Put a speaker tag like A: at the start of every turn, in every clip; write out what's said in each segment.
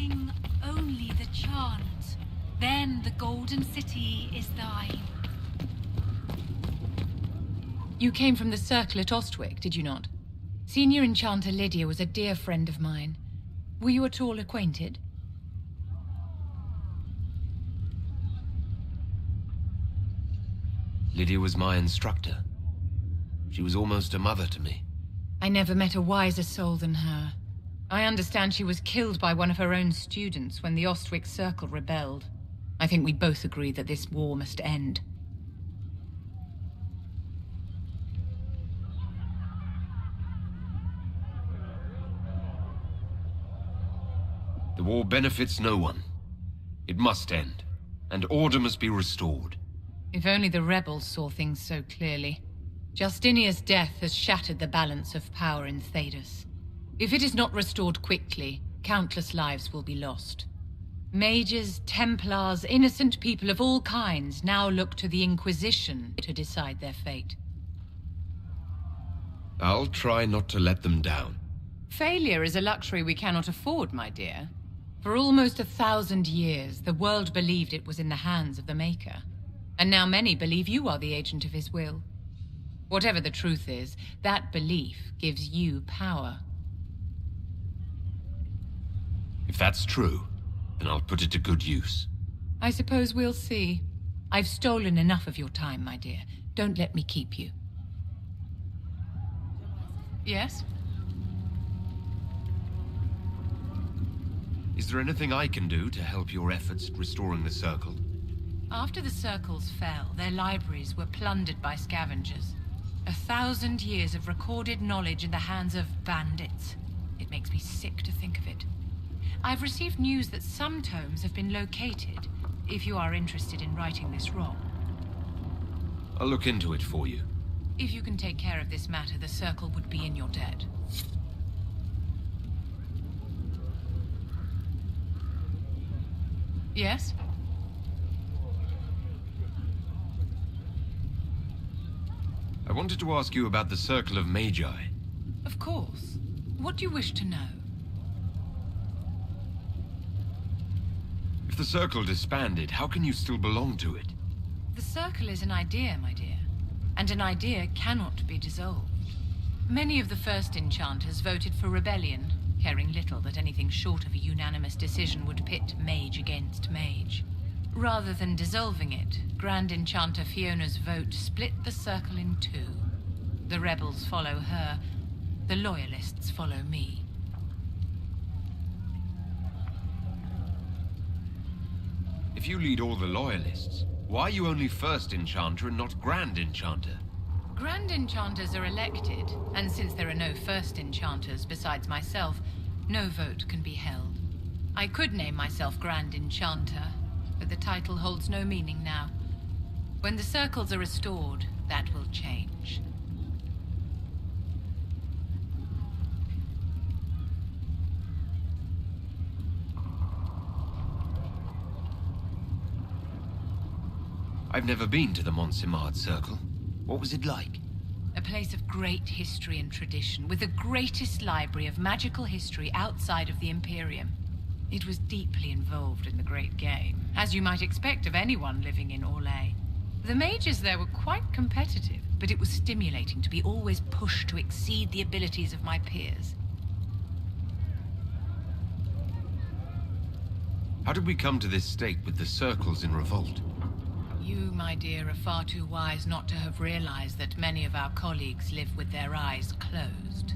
A: Sing only the chant. Then the golden city is thine.
B: You came from the circle at Ostwick, did you not? Senior Enchanter Lydia was a dear friend of mine. Were you at all acquainted?
C: Lydia was my instructor. She was almost a mother to me.
B: I never met a wiser soul than her. I understand she was killed by one of her own students when the Ostwick Circle rebelled. I think we both agree that this war must end.
C: The war benefits no one. It must end, and order must be restored.
B: If only the rebels saw things so clearly. Justinia's death has shattered the balance of power in Thedas. If it is not restored quickly, countless lives will be lost. Mages, Templars, innocent people of all kinds now look to the Inquisition to decide their fate.
C: I'll try not to let them down.
B: Failure is a luxury we cannot afford, my dear. For almost 1,000 years, the world believed it was in the hands of the Maker. And now many believe you are the agent of his will. Whatever the truth is, that belief gives you power.
C: If that's true, then I'll put it to good use.
B: I suppose we'll see. I've stolen enough of your time, my dear. Don't let me keep you. Yes?
C: Is there anything I can do to help your efforts at restoring the Circle?
B: After the Circles fell, their libraries were plundered by scavengers. 1,000 years of recorded knowledge in the hands of bandits. It makes me sick to think of it. I've received news that some tomes have been located, if you are interested in righting this wrong.
C: I'll look into it for you.
B: If you can take care of this matter, the Circle would be in your debt. Yes?
C: I wanted to ask you about the Circle of Magi.
B: Of course. What do you wish to know?
C: If the Circle disbanded, how can you still belong to it?
B: The Circle is an idea, my dear. And an idea cannot be dissolved. Many of the first enchanters voted for rebellion, caring little that anything short of a unanimous decision would pit mage against mage. Rather than dissolving it, Grand Enchanter Fiona's vote split the Circle in two. The rebels follow her, the loyalists follow me.
C: If you lead all the loyalists, why are you only First Enchanter and not Grand Enchanter?
B: Grand Enchanters are elected, and since there are no First Enchanters besides myself, no vote can be held. I could name myself Grand Enchanter, but the title holds no meaning now. When the Circles are restored, that will change.
C: I've never been to the Montsimard Circle. What was it like?
B: A place of great history and tradition, with the greatest library of magical history outside of the Imperium. It was deeply involved in the Great Game, as you might expect of anyone living in Orlais. The mages there were quite competitive, but it was stimulating to be always pushed to exceed the abilities of my peers.
C: How did we come to this state with the Circles in revolt?
B: You, my dear, are far too wise not to have realized that many of our colleagues live with their eyes closed.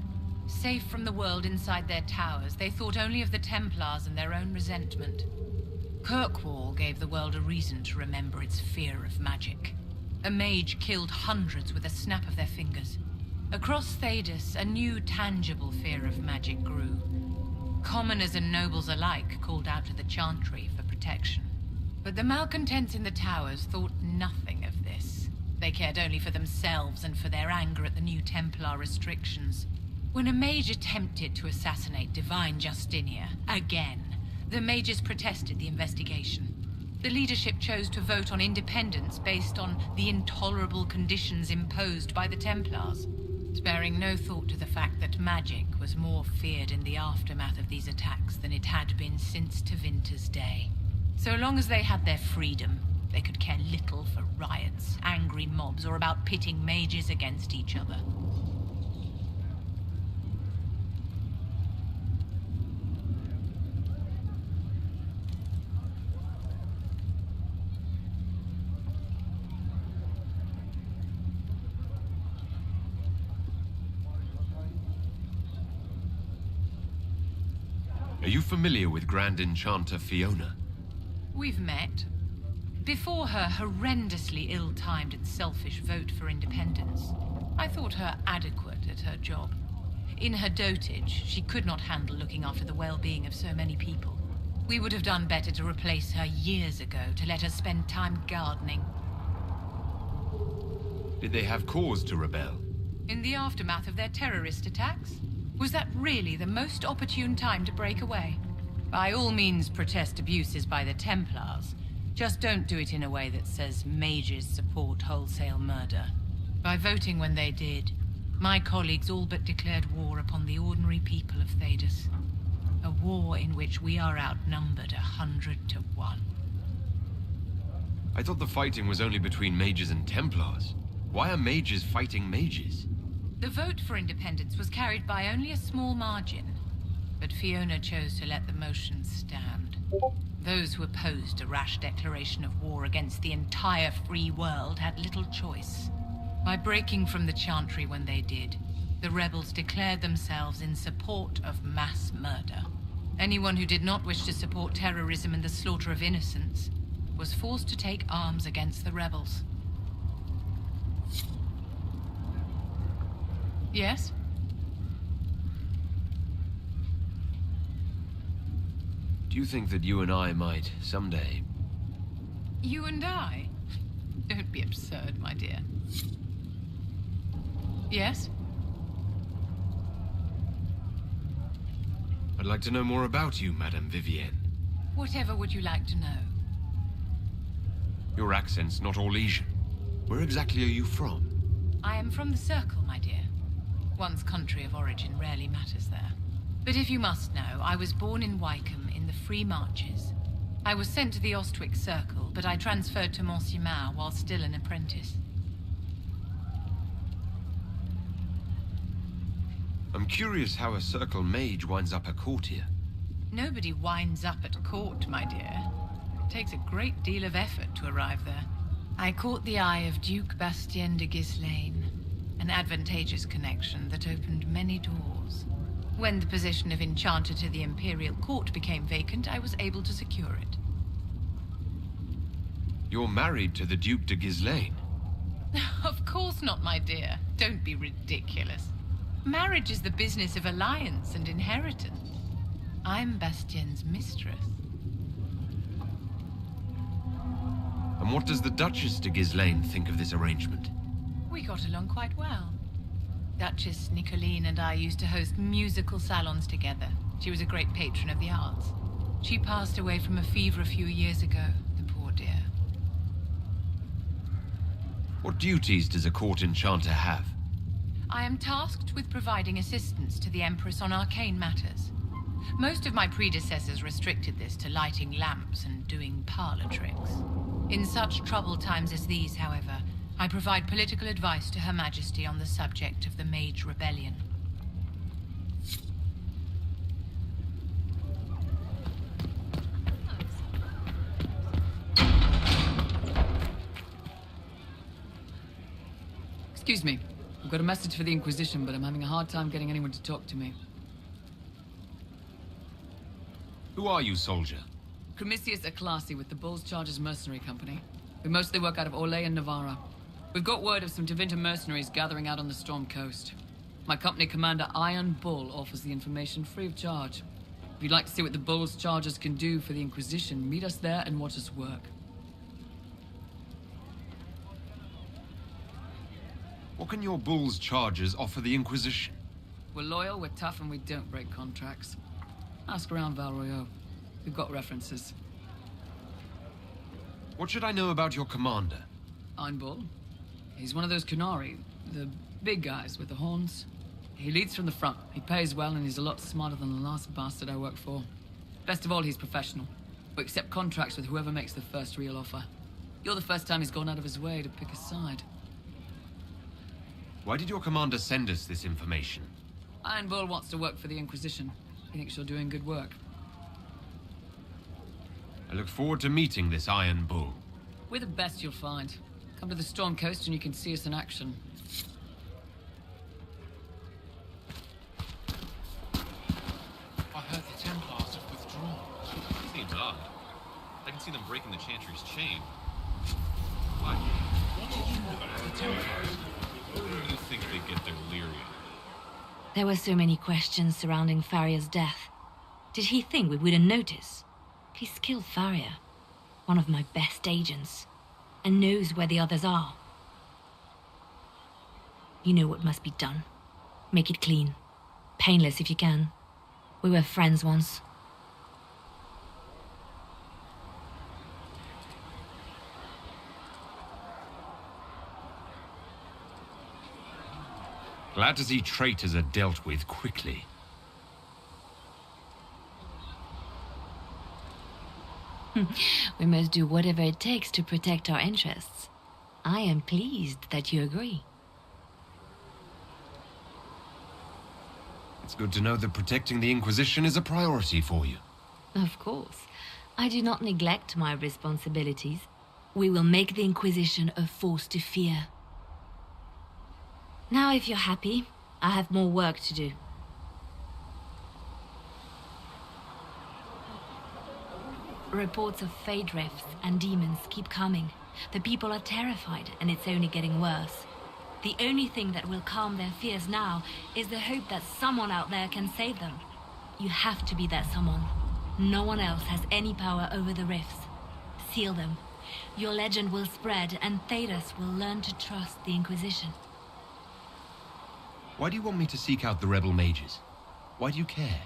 B: Safe from the world inside their towers, they thought only of the Templars and their own resentment. Kirkwall gave the world a reason to remember its fear of magic. A mage killed hundreds with a snap of their fingers. Across Thedas, a new tangible fear of magic grew. Commoners and nobles alike called out to the Chantry for protection. But the malcontents in the towers thought nothing of this. They cared only for themselves and for their anger at the new Templar restrictions. When a mage attempted to assassinate Divine Justinia, again, the mages protested the investigation. The leadership chose to vote on independence based on the intolerable conditions imposed by the Templars, sparing no thought to the fact that magic was more feared in the aftermath of these attacks than it had been since Tevinter's day. So long as they had their freedom, they could care little for riots, angry mobs, or about pitting mages against each other.
C: Are you familiar with Grand Enchanter Fiona?
B: We've met. Before her horrendously ill-timed and selfish vote for independence, I thought her adequate at her job. In her dotage, she could not handle looking after the well-being of so many people. We would have done better to replace her years ago, to let her spend time gardening.
C: Did they have cause to rebel?
B: In the aftermath of their terrorist attacks? Was that really the most opportune time to break away? By all means, protest abuses by the Templars. Just don't do it in a way that says mages support wholesale murder. By voting when they did, my colleagues all but declared war upon the ordinary people of Thedas. A war in which we are outnumbered 100 to 1.
C: I thought the fighting was only between mages and Templars. Why are mages fighting mages?
B: The vote for independence was carried by only a small margin, but Fiona chose to let the motion stand. Those who opposed a rash declaration of war against the entire free world had little choice. By breaking from the Chantry when they did, the rebels declared themselves in support of mass murder. Anyone who did not wish to support terrorism and the slaughter of innocents was forced to take arms against the rebels. Yes?
C: Do you think that you and I might, someday...
B: You and I? Don't be absurd, my dear. Yes?
C: I'd like to know more about you, Madame Vivienne.
B: Whatever would you like to know?
C: Your accent's not Orlesian. Where exactly are you from?
B: I am from the Circle, my dear. One's country of origin rarely matters there. But if you must know, I was born in Wycombe in the Free Marches. I was sent to the Ostwick Circle, but I transferred to Monsignor while still an apprentice.
C: I'm curious how a Circle mage winds up a courtier.
B: Nobody winds up at court, my dear. It takes a great deal of effort to arrive there. I caught the eye of Duke Bastien de Ghislaine, an advantageous connection that opened many doors. When the position of Enchanter to the Imperial Court became vacant, I was able to secure it.
C: You're married to the Duke de Ghislaine?
B: Of course not, my dear. Don't be ridiculous. Marriage is the business of alliance and inheritance. I'm Bastien's mistress.
C: And what does the Duchess de Ghislaine think of this arrangement?
B: We got along quite well. Duchess Nicoline and I used to host musical salons together. She was a great patron of the arts. She passed away from a fever a few years ago, the poor dear.
C: What duties does a court enchanter have?
B: I am tasked with providing assistance to the Empress on arcane matters. Most of my predecessors restricted this to lighting lamps and doing parlor tricks. In such troubled times as these, however, I provide political advice to Her Majesty on the subject of the Mage Rebellion.
D: Excuse me. I've got a message for the Inquisition, but I'm having a hard time getting anyone to talk to me.
C: Who are you, soldier?
D: Cremisius Aclasi with the Bulls Chargers Mercenary Company. We mostly work out of Orlais and Navarra. We've got word of some Tevinter mercenaries gathering out on the Storm Coast. My company commander, Iron Bull, offers the information free of charge. If you'd like to see what the Bulls Chargers can do for the Inquisition, meet us there and watch us work.
C: What can your Bull's Chargers offer the Inquisition?
D: We're loyal, we're tough, and we don't break contracts. Ask around Val Royeaux. We've got references.
C: What should I know about your commander?
D: Iron Bull. He's one of those Kunari, the big guys with the horns. He leads from the front. He pays well, and he's a lot smarter than the last bastard I worked for. Best of all, he's professional. We accept contracts with whoever makes the first real offer. You're the first time he's gone out of his way to pick a side.
C: Why did your commander send us this information?
D: Iron Bull wants to work for the Inquisition. He thinks you're doing good work.
C: I look forward to meeting this Iron Bull.
D: We're the best you'll find. Come to the Storm Coast and you can see us in action.
E: I heard the Templars have withdrawn. Seems odd. I can see them breaking the Chantry's chain. Why? What do you know about the Templars? Where do you think they get their lyrium?
F: There were so many questions surrounding Farria's death. Did he think we wouldn't notice? He's killed Farria, one of my best agents, and knows where the others are. You know what must be done. Make it clean. Painless if you can. We were friends once.
C: Glad to see traitors are dealt with quickly.
F: We must do whatever it takes to protect our interests. I am pleased that you agree.
C: It's good to know that protecting the Inquisition is a priority for you.
F: Of course. I do not neglect my responsibilities. We will make the Inquisition a force to fear. Now, if you're happy, I have more work to do. Reports of fade rifts and demons keep coming. The people are terrified, and it's only getting worse. The only thing that will calm their fears now is the hope that someone out there can save them. You have to be that someone. No one else has any power over the rifts. Seal them. Your legend will spread, and Thedas will learn to trust the Inquisition.
C: Why do you want me to seek out the rebel mages? Why do you care?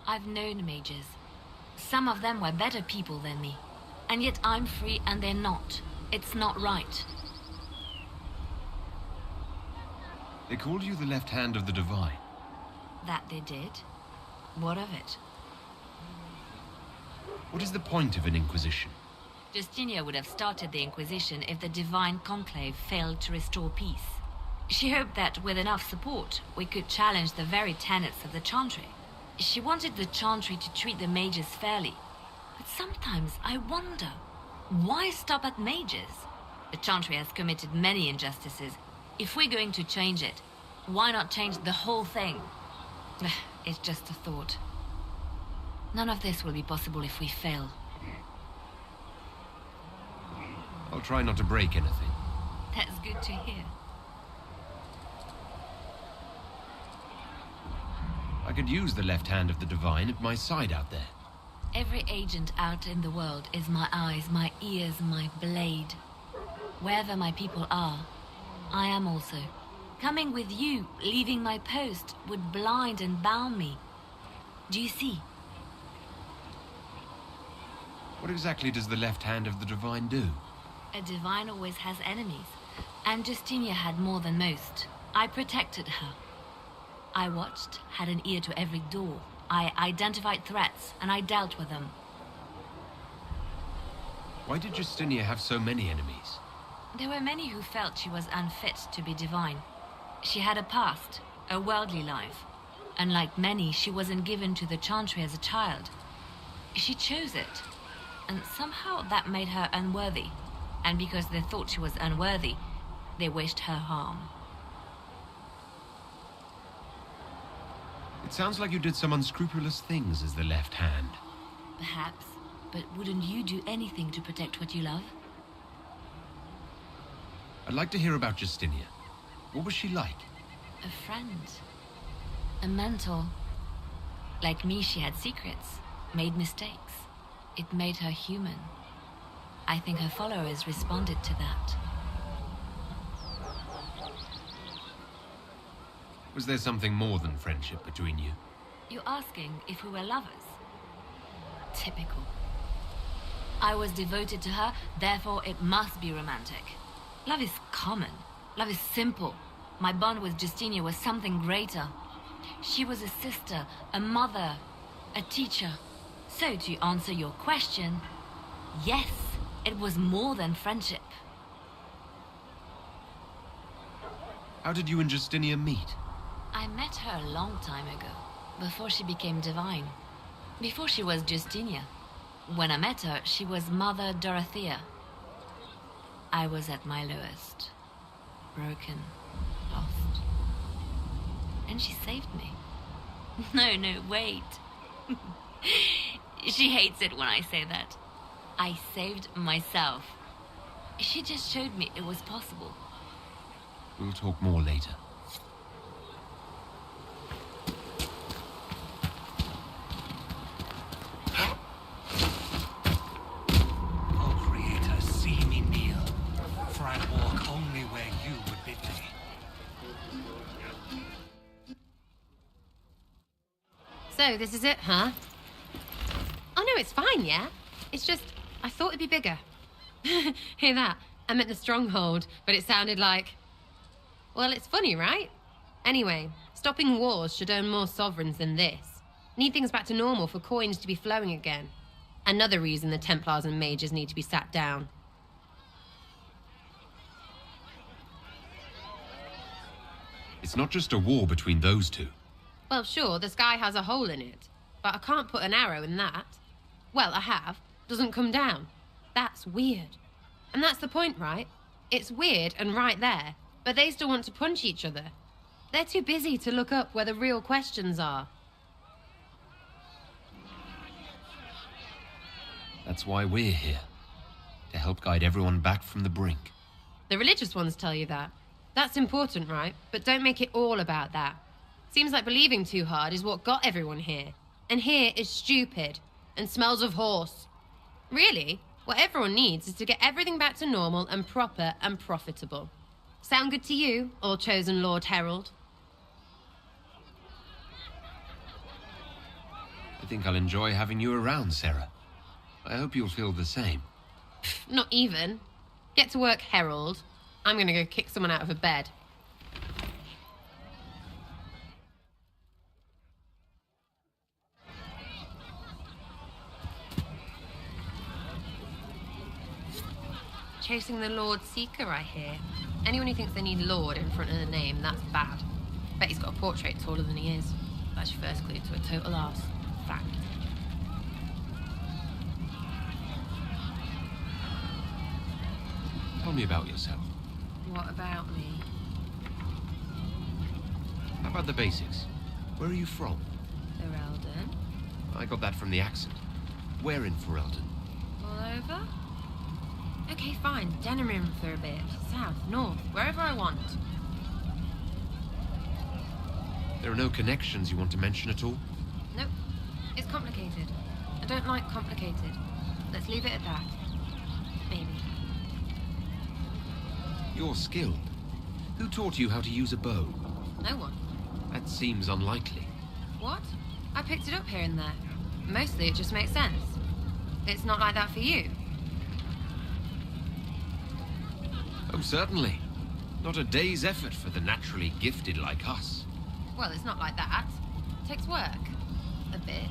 F: I've known mages. Some of them were better people than me. And yet I'm free and they're not. It's not right.
C: They called you the left hand of the Divine.
F: That they did. What of it?
C: What is the point of an Inquisition?
F: Justinia would have started the Inquisition if the Divine Conclave failed to restore peace. She hoped that with enough support, we could challenge the very tenets of the Chantry. She wanted the Chantry to treat the mages fairly. But sometimes I wonder, why stop at mages? The Chantry has committed many injustices. If we're going to change it, why not change the whole thing? It's just a thought. None of this will be possible if we fail.
C: I'll try not to break anything.
F: That's good to hear.
C: I could use the left hand of the Divine at my side out there.
F: Every agent out in the world is my eyes, my ears, my blade. Wherever my people are, I am also. Coming with you, leaving my post, would blind and bound me. Do you see?
C: What exactly does the left hand of the Divine do?
F: A divine always has enemies, and Justinia had more than most. I protected her. I watched, had an ear to every door. I identified threats, and I dealt with them.
C: Why did Justinia have so many enemies?
F: There were many who felt she was unfit to be divine. She had a past, a worldly life. Unlike many, she wasn't given to the Chantry as a child. She chose it, and somehow that made her unworthy. And because they thought she was unworthy, they wished her harm.
C: It sounds like you did some unscrupulous things as the left hand.
F: Perhaps, but wouldn't you do anything to protect what you love?
C: I'd like to hear about Justinia. What was she like?
F: A friend. A mentor. Like me, she had secrets, made mistakes. It made her human. I think her followers responded to that.
C: Was there something more than friendship between you?
F: You're asking if we were lovers? Typical. I was devoted to her, therefore it must be romantic. Love is common. Love is simple. My bond with Justinia was something greater. She was a sister, a mother, a teacher. So, to answer your question, yes, it was more than friendship.
C: How did you and Justinia meet?
F: I met her a long time ago, before she became divine. Before she was Justinia. When I met her, she was Mother Dorothea. I was at my lowest. Broken. Lost. And she saved me. No, wait. She hates it when I say that. I saved myself. She just showed me it was possible.
C: We'll talk more later.
G: O Creator, see me kneel, for I walk only where you would bid me.
H: So, this is it, huh? Oh no, it's fine, yeah? It's just, I thought it'd be bigger. Hear that? I meant the stronghold, but it sounded like... Well, it's funny, right? Anyway, stopping wars should own more sovereigns than this. Need things back to normal for coins to be flowing again. Another reason the Templars and mages need to be sat down.
C: It's not just a war between those two.
H: Well, sure, the sky has a hole in it, but I can't put an arrow in that. Well, I have. Doesn't come down. That's weird. And that's the point, right? It's weird and right there, but they still want to punch each other. They're too busy to look up where the real questions are.
C: That's why we're here. To help guide everyone back from the brink.
H: The religious ones tell you that. That's important, right? But don't make it all about that. Seems like believing too hard is what got everyone here. And here is stupid and smells of horse. Really, what everyone needs is to get everything back to normal and proper and profitable. Sound good to you, all-chosen Lord Herald?
C: I think I'll enjoy having you around, Sarah. I hope you'll feel the same.
H: Not even. Get to work, Herald. I'm gonna go kick someone out of a bed. Chasing the Lord Seeker, I hear. Anyone who thinks they need Lord in front of the name, that's bad. Bet he's got a portrait taller than he is. That's your first clue to a total arse. Fact.
C: Tell me about yourself.
H: What about me?
C: How about the basics? Where are you from?
H: Ferelden?
C: I got that from the accent. Where in Ferelden?
H: All over? Okay, fine. Denerim for a bit. South, north, wherever I want.
C: There are no connections you want to mention at all?
H: Nope. It's complicated. I don't like complicated. Let's leave it at that. Maybe.
C: You're skilled. Who taught you how to use a bow?
H: No one.
C: That seems unlikely.
H: What? I picked it up here and there. Mostly it just makes sense. It's not like that for you.
C: Oh, certainly. Not a day's effort for the naturally gifted like us.
H: Well, it's not like that. It takes work. A bit.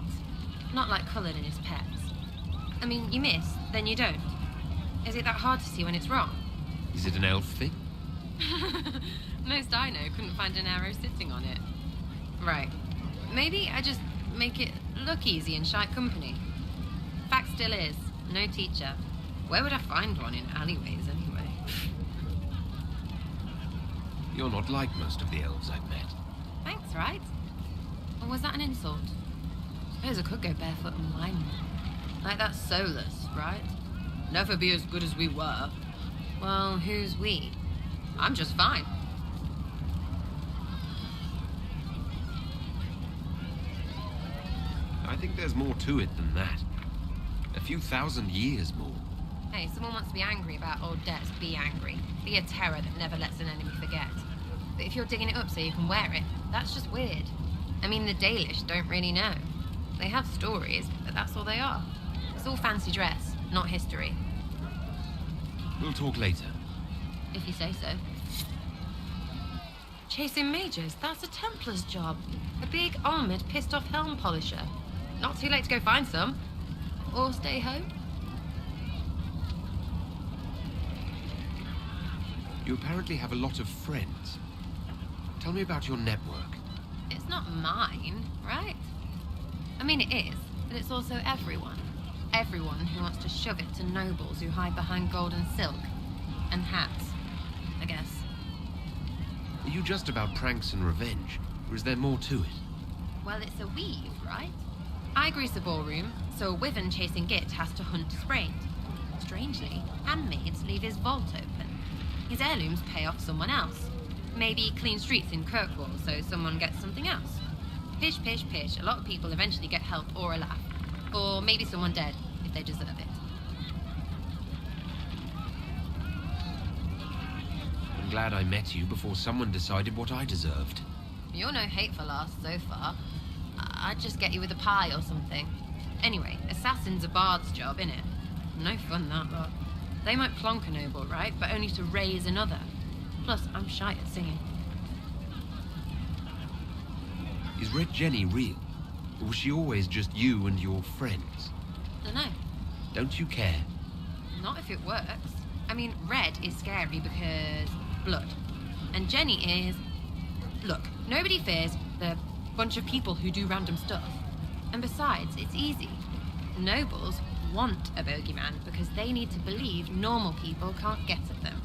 H: Not like Cullen and his pets. I mean, you miss, then you don't. Is it that hard to see when it's wrong?
C: Is it an elf thing?
H: Most I know couldn't find an arrow sitting on it. Right. Maybe I just make it look easy in shite company. Fact still is, no teacher. Where would I find one in alleyways anyway?
C: You're not like most of the elves I've met.
H: Thanks, right? Or was that an insult? Suppose I could go barefoot and whine more. Like that's soulless, right? Never be as good as we were. Well, who's we? I'm just fine.
C: I think there's more to it than that. A few thousand years more.
H: Hey, someone wants to be angry about old debts, be angry. Be a terror that never lets an enemy forget. But if you're digging it up so you can wear it, that's just weird. I mean, the Dalish don't really know. They have stories, but that's all they are. It's all fancy dress, not history.
C: We'll talk later.
H: If you say so. Chasing mages, that's a Templar's job. A big, armoured, pissed-off helm polisher. Not too late to go find some. or stay home?
C: You apparently have a lot of friends. Tell me about your network.
H: It's not mine, right? I mean, it is, but it's also everyone. Everyone who wants to shove it to nobles who hide behind gold and silk. And hats, I guess.
C: Are you just about pranks and revenge, or is there more to it?
H: Well, it's a weave, right? I grease a ballroom, so a wyvern chasing Git has to hunt sprained. Strangely, handmaids leave his vault open. His heirlooms pay off someone else. Maybe clean streets in Kirkwall, so someone gets something else. Pish, pish, pish. A lot of people eventually get help or a laugh. Or maybe someone dead, if they deserve it.
C: I'm glad I met you before someone decided what I deserved.
H: You're no hateful ass so far. I'd just get you with a pie or something. Anyway, assassin's a bard's job, innit? No fun, that lot. They might plonk a noble, right? But only to raise another. Plus, I'm shy at singing.
C: Is Red Jenny real? Or was she always just you and your friends?
H: Dunno.
C: Don't you care?
H: Not if it works. I mean, Red is scary because blood. And Jenny is... Look, nobody fears the bunch of people who do random stuff. And besides, it's easy. Nobles want a bogeyman because they need to believe normal people can't get at them.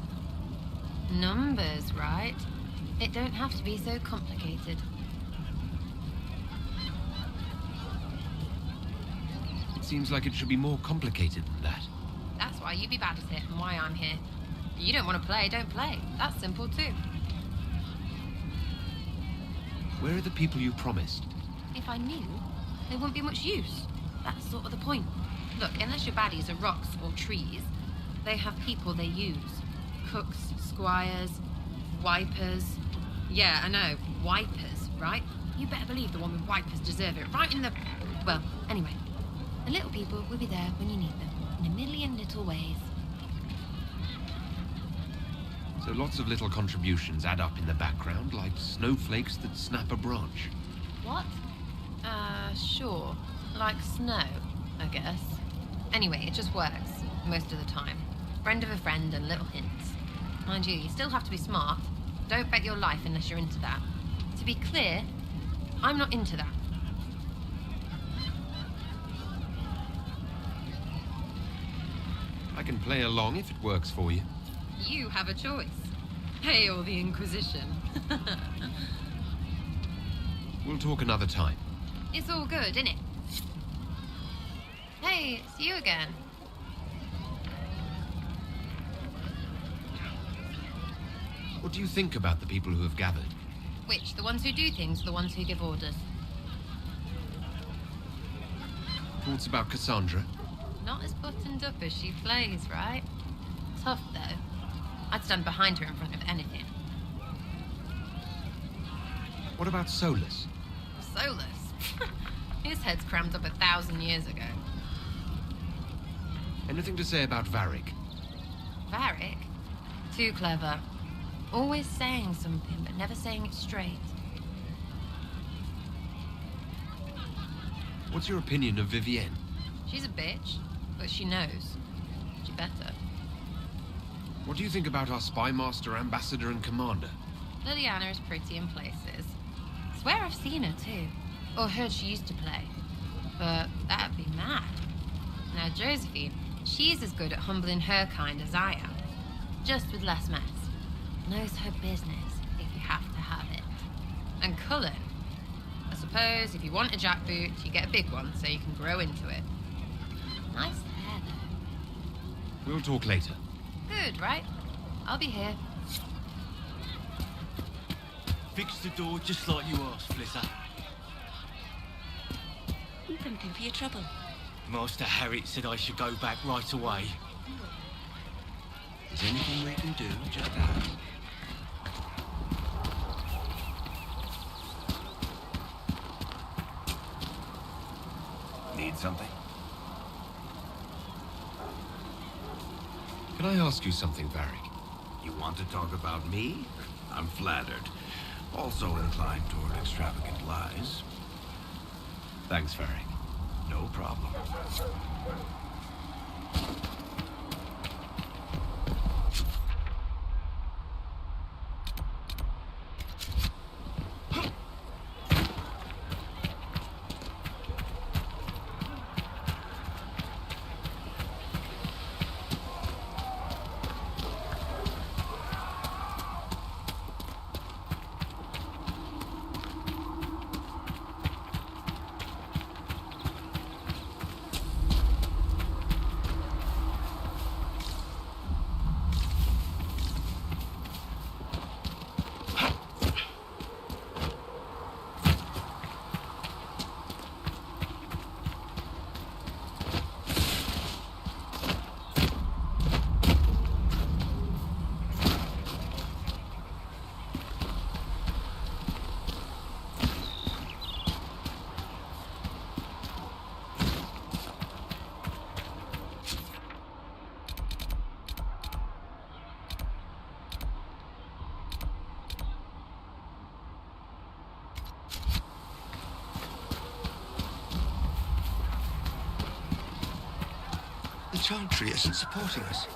H: Numbers, right? It don't have to be so complicated.
C: It seems like it should be more complicated than that.
H: That's why you'd be bad at it and why I'm here. If you don't want to play, don't play. That's simple too.
C: Where are the people you promised?
H: If I knew, there wouldn't be much use. That's sort of the point. Look, unless your baddies are rocks or trees, they have people they use. Cooks, squires, wipers. Yeah, I know, wipers, right? You better believe the one with wipers deserve it, right in the... Well, anyway, the little people will be there when you need them, in a million little ways.
C: So lots of little contributions add up in the background, like snowflakes that snap a branch.
H: What? Sure. Like snow, I guess. Anyway, it just works, most of the time. Friend of a friend and little hints. Mind you, you still have to be smart. Don't bet your life unless you're into that. To be clear, I'm not into that.
C: I can play along if it works for you.
H: You have a choice. Hail the Inquisition.
C: We'll talk another time.
H: It's all good, innit? Hey, it's you again.
C: What do you think about the people who have gathered?
H: Which? The ones who do things or the ones who give orders?
C: Thoughts about Cassandra?
H: Not as buttoned up as she plays, right? Tough, though. I'd stand behind her in front of anything.
C: What about Solus?
H: Solus? His head's crammed up 1,000 years ago.
C: Anything to say about Varric?
H: Varric? Too clever. Always saying something, but never saying it straight.
C: What's your opinion of Vivienne?
H: She's a bitch, but she knows. She better.
C: What do you think about our spymaster, ambassador, and commander?
H: Liliana is pretty in places. Swear I've seen her too. Or heard she used to play. But that'd be mad. Now Josephine, she's as good at humbling her kind as I am. Just with less mess. Knows her business, if you have to have it. And Cullen. I suppose if you want a jackboot, you get a big one so you can grow into it. Nice hair, though.
C: We'll talk later.
H: Good, right? I'll be here.
I: Fix the door just like you asked, Flizzer.
F: Something for your trouble.
I: Master Harriet said I should go back right away.
G: Is anything we can do? Just ask. Need something?
C: Can I ask you something, Varric?
G: You want to talk about me? I'm flattered. Also inclined toward extravagant lies.
C: Thanks, Varric.
G: No problem. The Chantry isn't supporting us.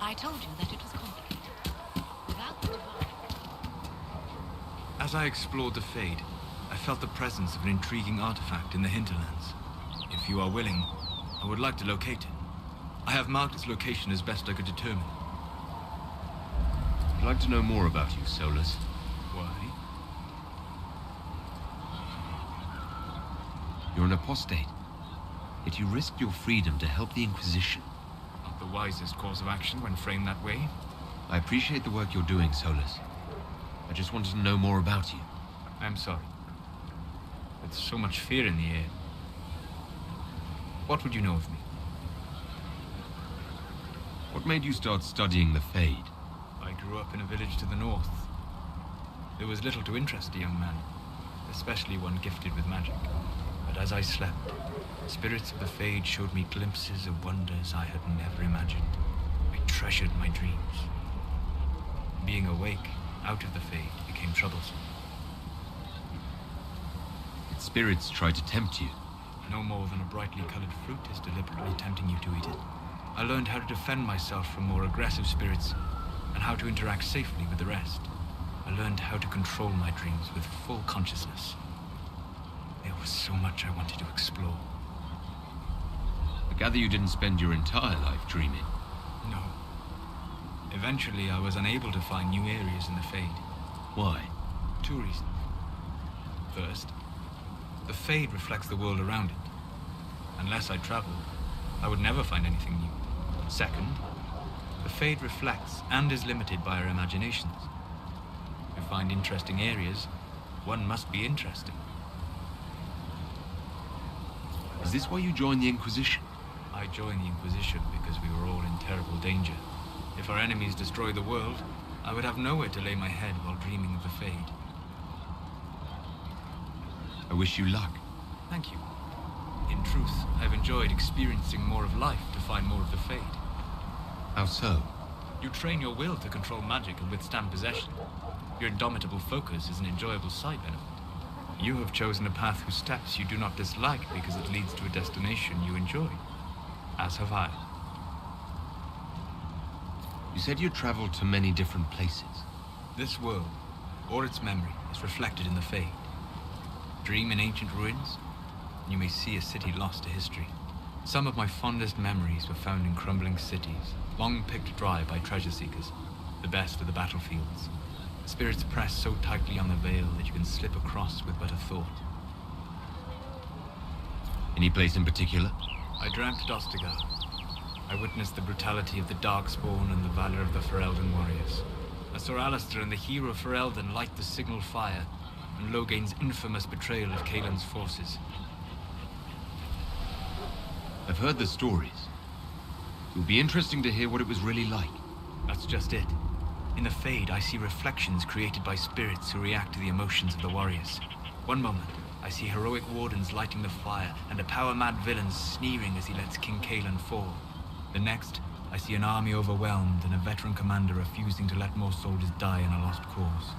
B: I told you that it was complicated. Without the divine...
J: As I explored the Fade, I felt the presence of an intriguing artifact in the hinterlands. If you are willing, I would like to locate it. I have marked its location as best I could determine.
C: I'd like to know more about you, Solus.
J: Why?
C: You're an apostate, yet you risked your freedom to help the Inquisition.
J: Not the wisest course of action when framed that way.
C: I appreciate the work you're doing, Solus. I just wanted to know more about you.
J: I'm sorry. There's so much fear in the air. What would you know of me?
C: What made you start studying the Fade?
J: I grew up in a village to the north. There was little to interest a young man, especially one gifted with magic. But as I slept, spirits of the Fade showed me glimpses of wonders I had never imagined. I treasured my dreams. Being awake, out of the Fade, became troublesome.
C: Its spirits tried to tempt you.
J: No more than a brightly colored fruit is deliberately tempting you to eat it. I learned how to defend myself from more aggressive spirits, and how to interact safely with the rest. I learned how to control my dreams with full consciousness. There was so much I wanted to explore.
C: I gather you didn't spend your entire life dreaming.
J: No. Eventually, I was unable to find new areas in the Fade.
C: Why?
J: 2 reasons. First, the Fade reflects the world around it. Unless I traveled, I would never find anything new. Second, the Fade reflects and is limited by our imaginations. To find interesting areas, one must be interesting.
C: Is this why you joined the Inquisition?
J: I joined the Inquisition because we were all in terrible danger. If our enemies destroyed the world, I would have nowhere to lay my head while dreaming of the Fade.
C: I wish you luck.
J: Thank you. In truth, I've enjoyed experiencing more of life to find more of the Fade.
C: How so?
J: You train your will to control magic and withstand possession. Your indomitable focus is an enjoyable side benefit. You have chosen a path whose steps you do not dislike because it leads to a destination you enjoy. As have I.
C: You said you traveled to many different places.
J: This world, or its memory, is reflected in the Fade. Dream in ancient ruins, you may see a city lost to history. Some of my fondest memories were found in crumbling cities, long picked dry by treasure seekers, the best of the battlefields. Spirits press so tightly on the veil that you can slip across with but a thought.
C: Any place in particular?
J: I dreamt Dostigar. I witnessed the brutality of the Darkspawn and the valor of the Ferelden warriors. I saw Alistair and the hero of Ferelden light the signal fire, and Logain's infamous betrayal of Kaelin's forces.
C: I've heard the stories. It will be interesting to hear what it was really like.
J: That's just it. In the Fade, I see reflections created by spirits who react to the emotions of the warriors. One moment, I see heroic wardens lighting the fire, and a power-mad villain sneering as he lets King Kaelin fall. The next, I see an army overwhelmed and a veteran commander refusing to let more soldiers die in a lost cause.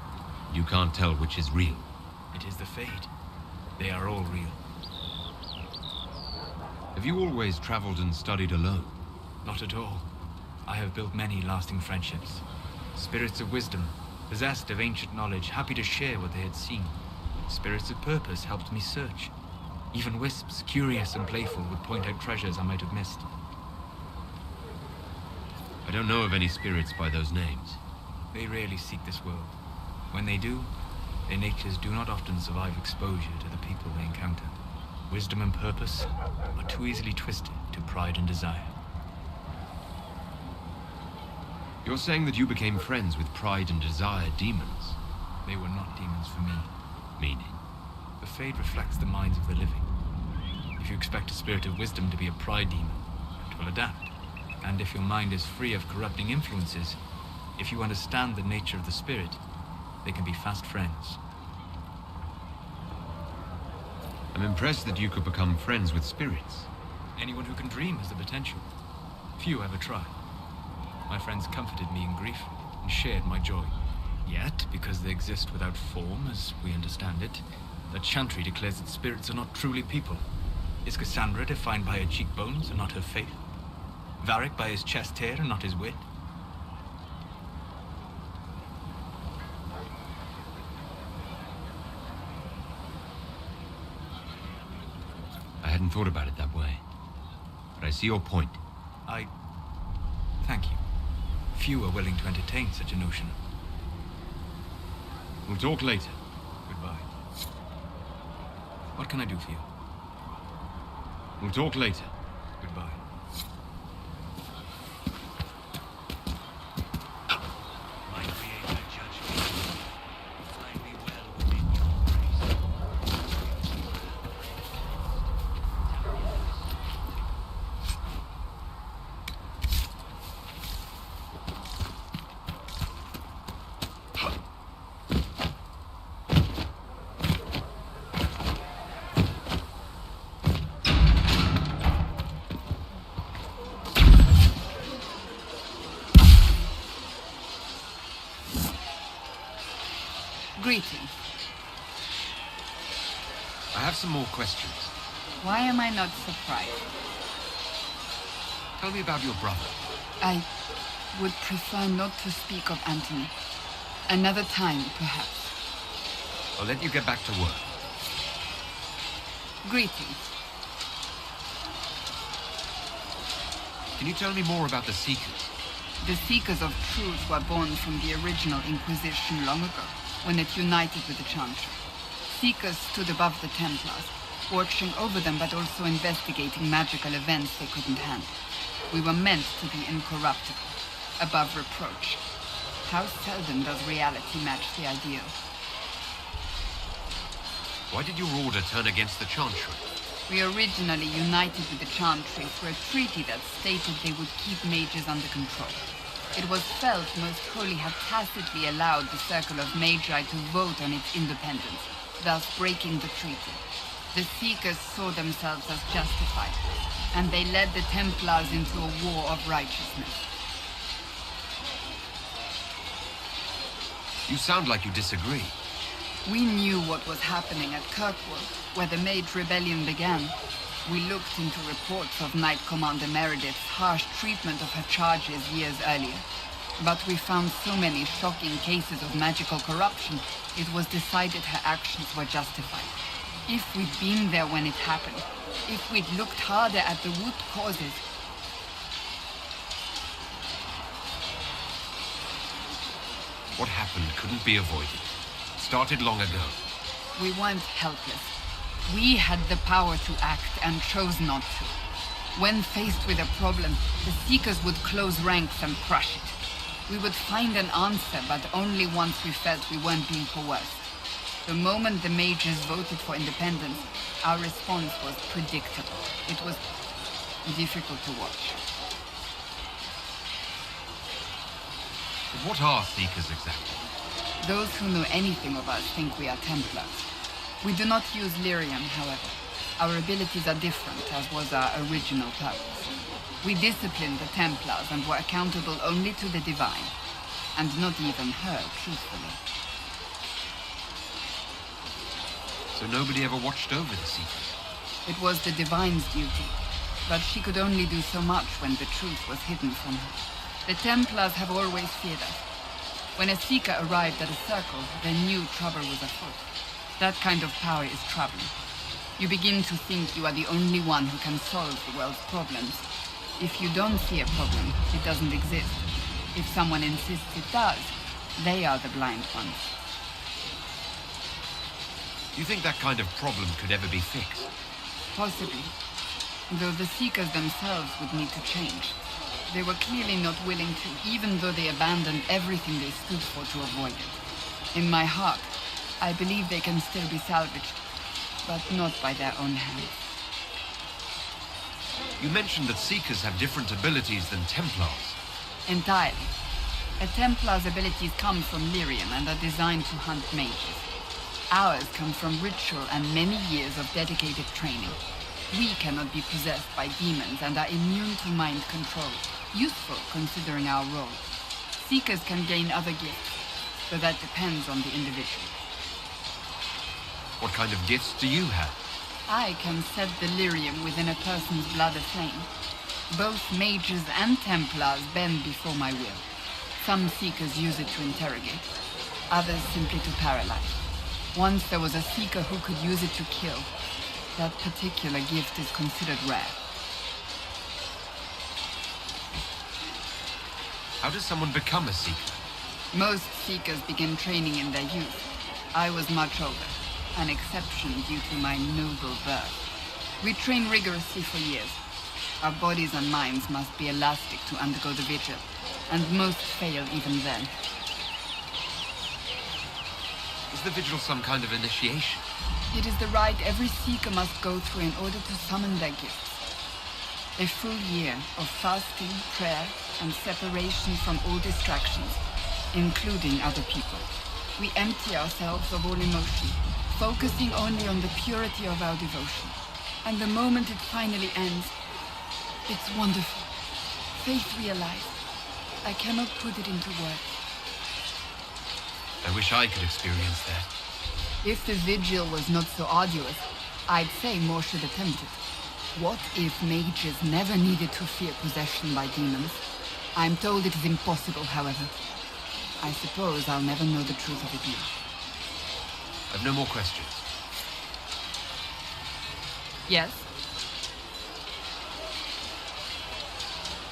C: You can't tell which is real.
J: It is the Fade. They are all real.
C: Have you always traveled and studied alone?
J: Not at all. I have built many lasting friendships. Spirits of wisdom, possessed of ancient knowledge, happy to share what they had seen. Spirits of purpose helped me search. Even wisps, curious and playful, would point out treasures I might have missed.
C: I don't know of any spirits by those names.
J: They rarely seek this world. When they do, their natures do not often survive exposure to the people they encounter. Wisdom and purpose are too easily twisted to pride and desire.
C: You're saying that you became friends with Pride and Desire demons?
J: They were not demons for me.
C: Meaning?
J: The Fade reflects the minds of the living. If you expect a spirit of wisdom to be a pride demon, it will adapt. And if your mind is free of corrupting influences, if you understand the nature of the spirit, they can be fast friends.
C: I'm impressed that you could become friends with spirits.
J: Anyone who can dream has the potential. Few ever try. My friends comforted me in grief and shared my joy. Yet, because they exist without form, as we understand it, the Chantry declares that spirits are not truly people. Is Cassandra defined by her cheekbones and not her faith? Varric by his chest hair and not his wit?
C: I hadn't thought about it that way. But I see your point.
J: Thank you. Few are willing to entertain such a notion.
C: We'll talk later.
J: Goodbye. What can I do for you?
C: We'll talk later.
J: Goodbye.
G: My creator judged me. Find me well within your grace.
K: Greetings.
C: I have some more questions.
K: Why am I not surprised?
C: Tell me about your brother.
K: I would prefer not to speak of Anthony. Another time, perhaps.
C: I'll let you get back to work.
K: Greetings.
C: Can you tell me more about the Seekers?
K: The Seekers of Truth were born from the original Inquisition long ago, when it united with the Chantry. Seekers stood above the Templars, watching over them but also investigating magical events they couldn't handle. We were meant to be incorruptible, above reproach. How seldom does reality match the ideal?
C: Why did your order turn against the Chantry?
K: We originally united with the Chantry through a treaty that stated they would keep mages under control. It was felt Most Holy had tacitly allowed the Circle of Magi to vote on its independence, thus breaking the treaty. The Seekers saw themselves as justified, and they led the Templars into a war of righteousness.
C: You sound like you disagree.
K: We knew what was happening at Kirkwood, where the Mage Rebellion began. We looked into reports of Knight Commander Meredith's harsh treatment of her charges years earlier. But we found so many shocking cases of magical corruption, it was decided her actions were justified. If we'd been there when it happened, if we'd looked harder at the root causes...
C: What happened couldn't be avoided. It started long ago.
K: We weren't helpless. We had the power to act and chose not to. When faced with a problem, the Seekers would close ranks and crush it. We would find an answer, but only once we felt we weren't being coerced. The moment the mages voted for independence, our response was predictable. It was difficult to watch.
C: But what are Seekers exactly?
K: Those who know anything of us think we are Templars. We do not use lyrium, however. Our abilities are different, as was our original purpose. We disciplined the Templars and were accountable only to the Divine. And not even her, truthfully.
C: So nobody ever watched over the Seekers?
K: It was the Divine's duty. But she could only do so much when the truth was hidden from her. The Templars have always feared us. When a Seeker arrived at a circle, they knew trouble was afoot. That kind of power is troubling. You begin to think you are the only one who can solve the world's problems. If you don't see a problem, it doesn't exist. If someone insists it does, they are the blind ones.
C: You think that kind of problem could ever be fixed?
K: Possibly. Though the Seekers themselves would need to change. They were clearly not willing to, even though they abandoned everything they stood for to avoid it. In my heart, I believe they can still be salvaged, but not by their own hands.
C: You mentioned that Seekers have different abilities than Templars.
K: Entirely. A Templar's abilities come from lyrium and are designed to hunt mages. Ours come from ritual and many years of dedicated training. We cannot be possessed by demons and are immune to mind control. Useful considering our role. Seekers can gain other gifts, so that depends on the individual.
C: What kind of gifts do you have?
K: I can set delirium within a person's blood aflame. Both mages and Templars bend before my will. Some Seekers use it to interrogate, others simply to paralyze. Once there was a Seeker who could use it to kill. That particular gift is considered rare.
C: How does someone become a Seeker?
K: Most Seekers begin training in their youth. I was much older, an exception due to my noble birth. We train rigorously for years. Our bodies and minds must be elastic to undergo the vigil, and most fail even then.
C: Is the vigil some kind of initiation?
K: It is the rite every Seeker must go through in order to summon their gifts. A full year of fasting, prayer, and separation from all distractions, including other people. We empty ourselves of all emotion, focusing only on the purity of our devotion. And the moment it finally ends, it's wonderful. Faith realized. I cannot put it into words.
C: I wish I could experience that.
K: If the vigil was not so arduous, I'd say more should attempt it. What if mages never needed to fear possession by demons? I'm told it is impossible, however. I suppose I'll never know the truth of it now.
C: I've no more questions.
K: Yes?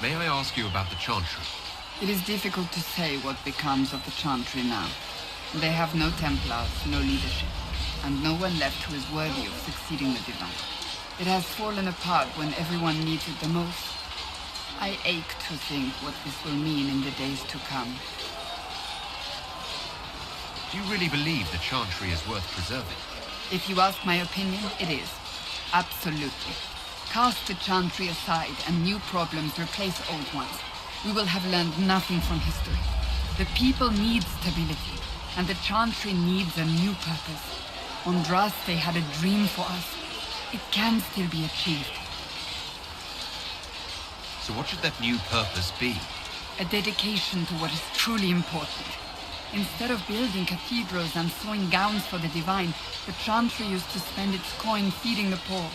C: May I ask you about the Chantry?
K: It is difficult to say what becomes of the Chantry now. They have no Templars, no leadership, and no one left who is worthy of succeeding the Divine. It has fallen apart when everyone needs it the most. I ache to think what this will mean in the days to come.
C: Do you really believe the Chantry is worth preserving?
K: If you ask my opinion, it is. Absolutely. Cast the Chantry aside and new problems replace old ones. We will have learned nothing from history. The people need stability, and the Chantry needs a new purpose. Andraste had a dream for us. It can still be achieved.
C: So what should that new purpose be?
K: A dedication to what is truly important. Instead of building cathedrals and sewing gowns for the Divine, the Chantry used to spend its coin feeding the poor.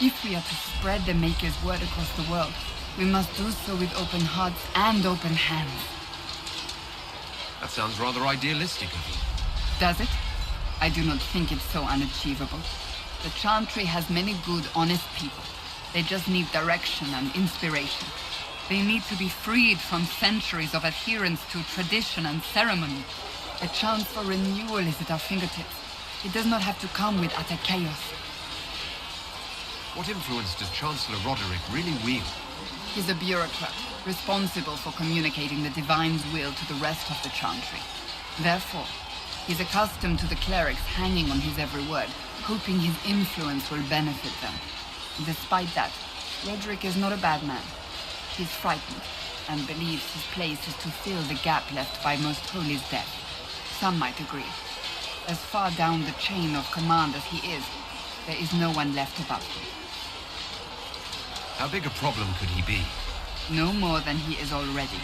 K: If we are to spread the Maker's word across the world, we must do so with open hearts and open hands.
C: That sounds rather idealistic of you.
K: Does it? I do not think it's so unachievable. The Chantry has many good, honest people. They just need direction and inspiration. They need to be freed from centuries of adherence to tradition and ceremony. A chance for renewal is at our fingertips. It does not have to come with utter chaos.
C: What influence does Chancellor Roderick really wield?
K: He's a bureaucrat, responsible for communicating the Divine's will to the rest of the Chantry. Therefore, he's accustomed to the clerics hanging on his every word, hoping his influence will benefit them. Despite that, Roderick is not a bad man. He's frightened, and believes his place is to fill the gap left by Most Holy's death. Some might agree. As far down the chain of command as he is, there is no one left above him.
C: How big a problem could he be?
K: No more than he is already.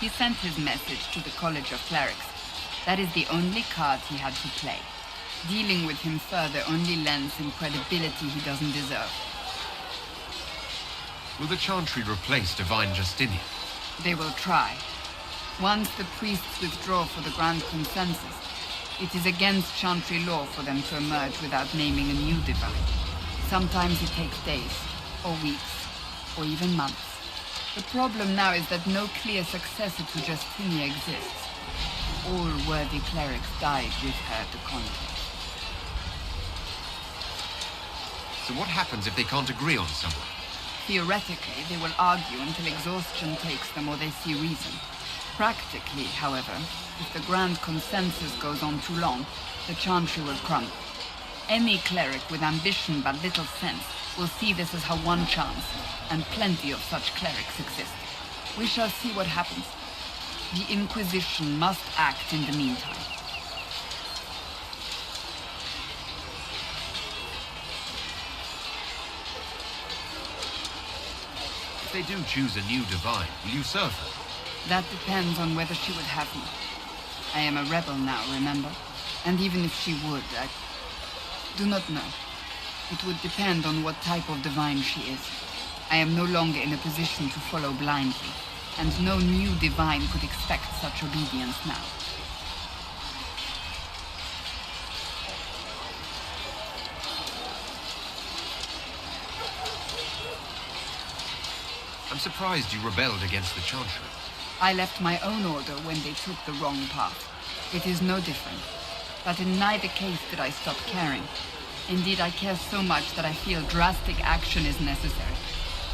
K: He sent his message to the College of Clerics. That is the only card he had to play. Dealing with him further only lends him credibility he doesn't deserve.
C: Will the Chantry replace Divine Justinian?
K: They will try. Once the priests withdraw for the Grand Consensus, it is against Chantry law for them to emerge without naming a new Divine. Sometimes it takes days, or weeks, or even months. The problem now is that no clear successor to Justinia exists. All worthy clerics died with her at the contest.
C: So what happens if they can't agree on someone?
K: Theoretically, they will argue until exhaustion takes them or they see reason. Practically, however, if the Grand Consensus goes on too long, the Chantry will crumble. Any cleric with ambition but little sense will see this as her one chance, and plenty of such clerics exist. We shall see what happens. The Inquisition must act in the meantime.
C: If they do choose a new Divine, will you serve her?
K: That depends on whether she would have me. I am a rebel now, remember? And even if she would, I do not know. It would depend on what type of Divine she is. I am no longer in a position to follow blindly, and no new divine could expect such obedience now.
C: I'm surprised you rebelled against the Chantry.
K: I left my own order when they took the wrong path. It is no different. But in neither case did I stop caring. Indeed, I care so much that I feel drastic action is necessary.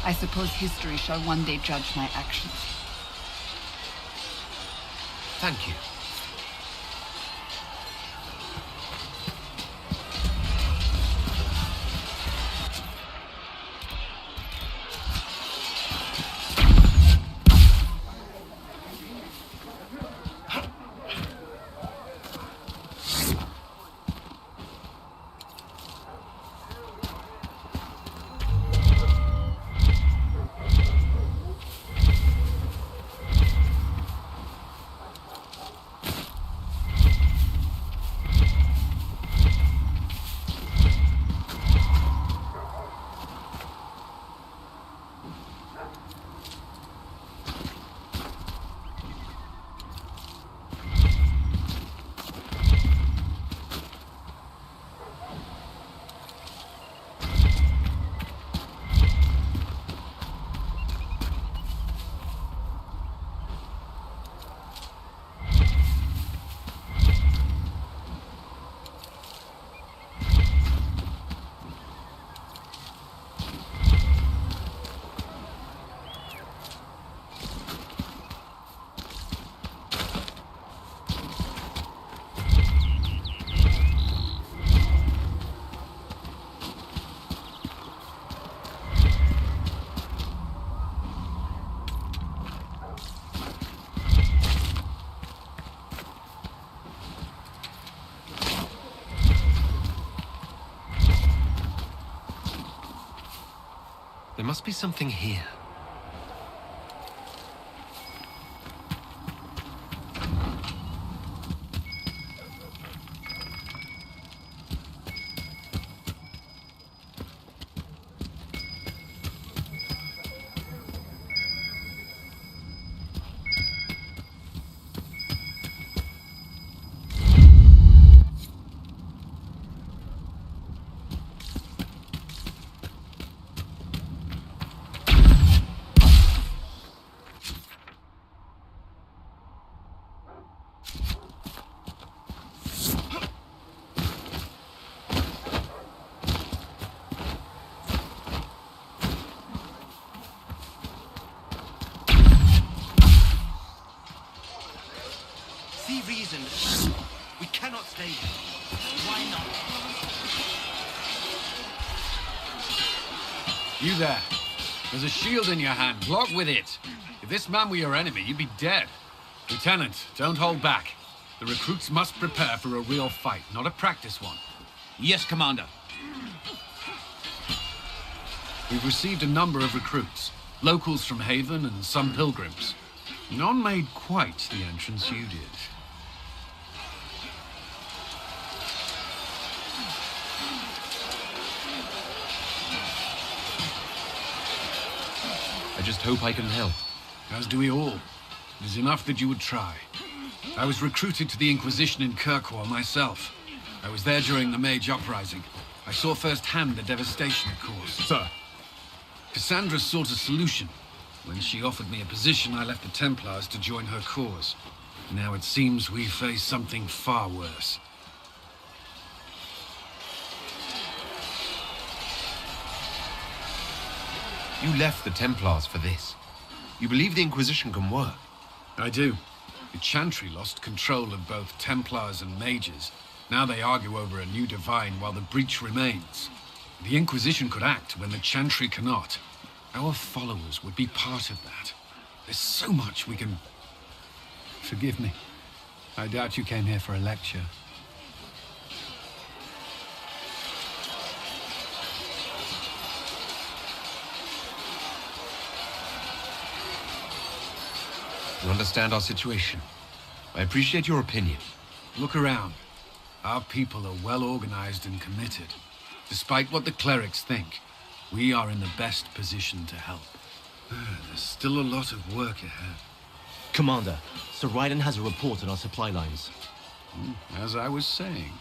K: I suppose history shall one day judge my actions.
C: Thank you. There must be something here.
L: Reason. We cannot stay here. Why not?
M: You there. There's a shield in your hand. Block with it. If this man were your enemy, you'd be dead. Lieutenant, don't hold back. The recruits must prepare for a real fight, not a practice one.
I: Yes, Commander.
M: We've received a number of recruits. Locals from Haven and some pilgrims. None made quite the entrance you did.
C: I just hope I can help.
M: As do we all. It is enough that you would try. I was recruited to the Inquisition in Kirkwall myself. I was there during the Mage Uprising. I saw firsthand the devastation it caused.
C: Sir.
M: Cassandra sought a solution. When she offered me a position, I left the Templars to join her cause. Now it seems we face something far worse.
C: You left the Templars for this. You believe the Inquisition can work?
M: I do. The Chantry lost control of both Templars and Mages. Now they argue over a new divine while the breach remains. The Inquisition could act when the Chantry cannot. Our followers would be part of that. There's so much we can... Forgive me. I doubt you came here for a lecture.
C: You understand our situation. I appreciate your opinion.
M: Look around. Our people are well organized and committed. Despite what the clerics think, we are in the best position to help. There's still a lot of work ahead.
L: Commander, Sir Raiden has a report on our supply lines.
M: As I was saying.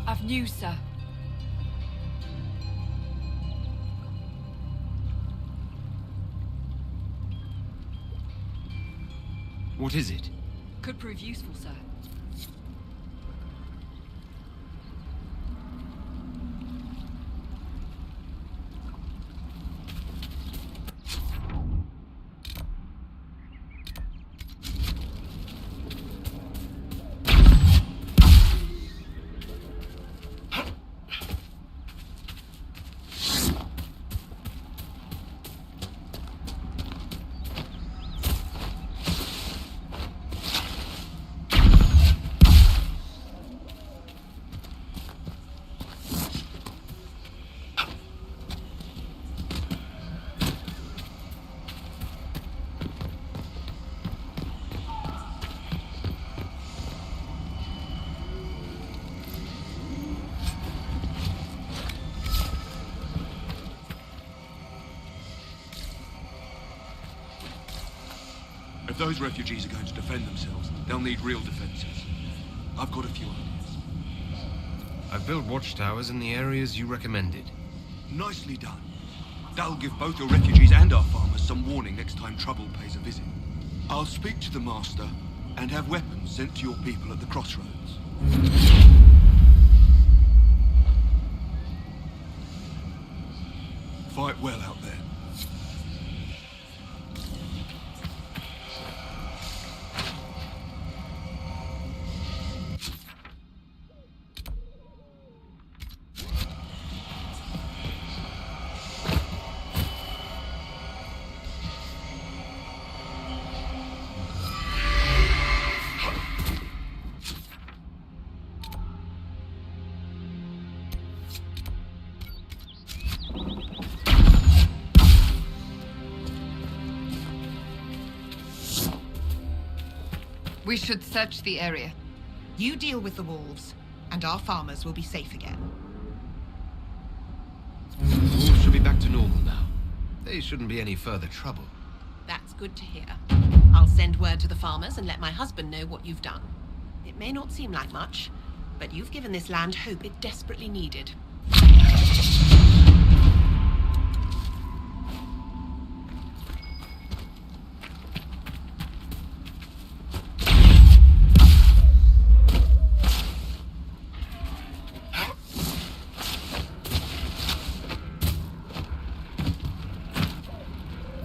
K: I've news, sir.
C: What is it?
K: Could prove useful, sir.
N: If those refugees are going to defend themselves, they'll need real defenses. I've got a few ideas.
C: I've built watchtowers in the areas you recommended.
N: Nicely done. That'll give both the refugees and our farmers some warning next time trouble pays a visit. I'll speak to the Master and have weapons sent to your people at the crossroads. Fight well out there.
K: We should search the area.
O: You deal with the wolves, and our farmers will be safe again.
C: The wolves should be back to normal now. They shouldn't be any further trouble.
P: That's good to hear. I'll send word to the farmers and let my husband know what you've done. It may not seem like much, but you've given this land hope it desperately needed.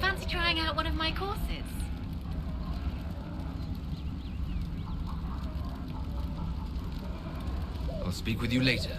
F: Fancy trying out one of my courses?
C: I'll speak with you later.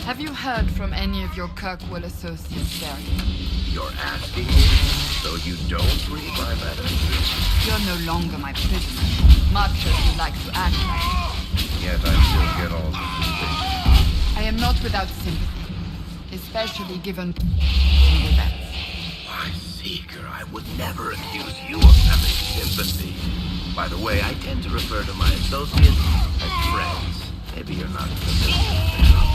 K: Have you heard from any of your Kirkwall associates, Barry?
Q: You're asking me, so you don't read my letters?
K: You're no longer my prisoner, much as you like to act like.
Q: Yet I still get all the suspicion.
K: I am not without sympathy, especially given events.
Q: Why, Seeker, I would never accuse you of having sympathy. By the way, I tend to refer to my associates as friends. Maybe you're not familiar with them.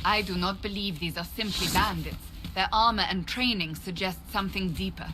K: I do not believe these are simply bandits. Their armor and training suggest something deeper.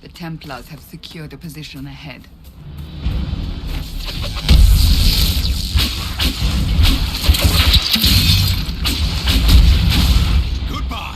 K: The Templars have secured a position ahead.
M: Goodbye!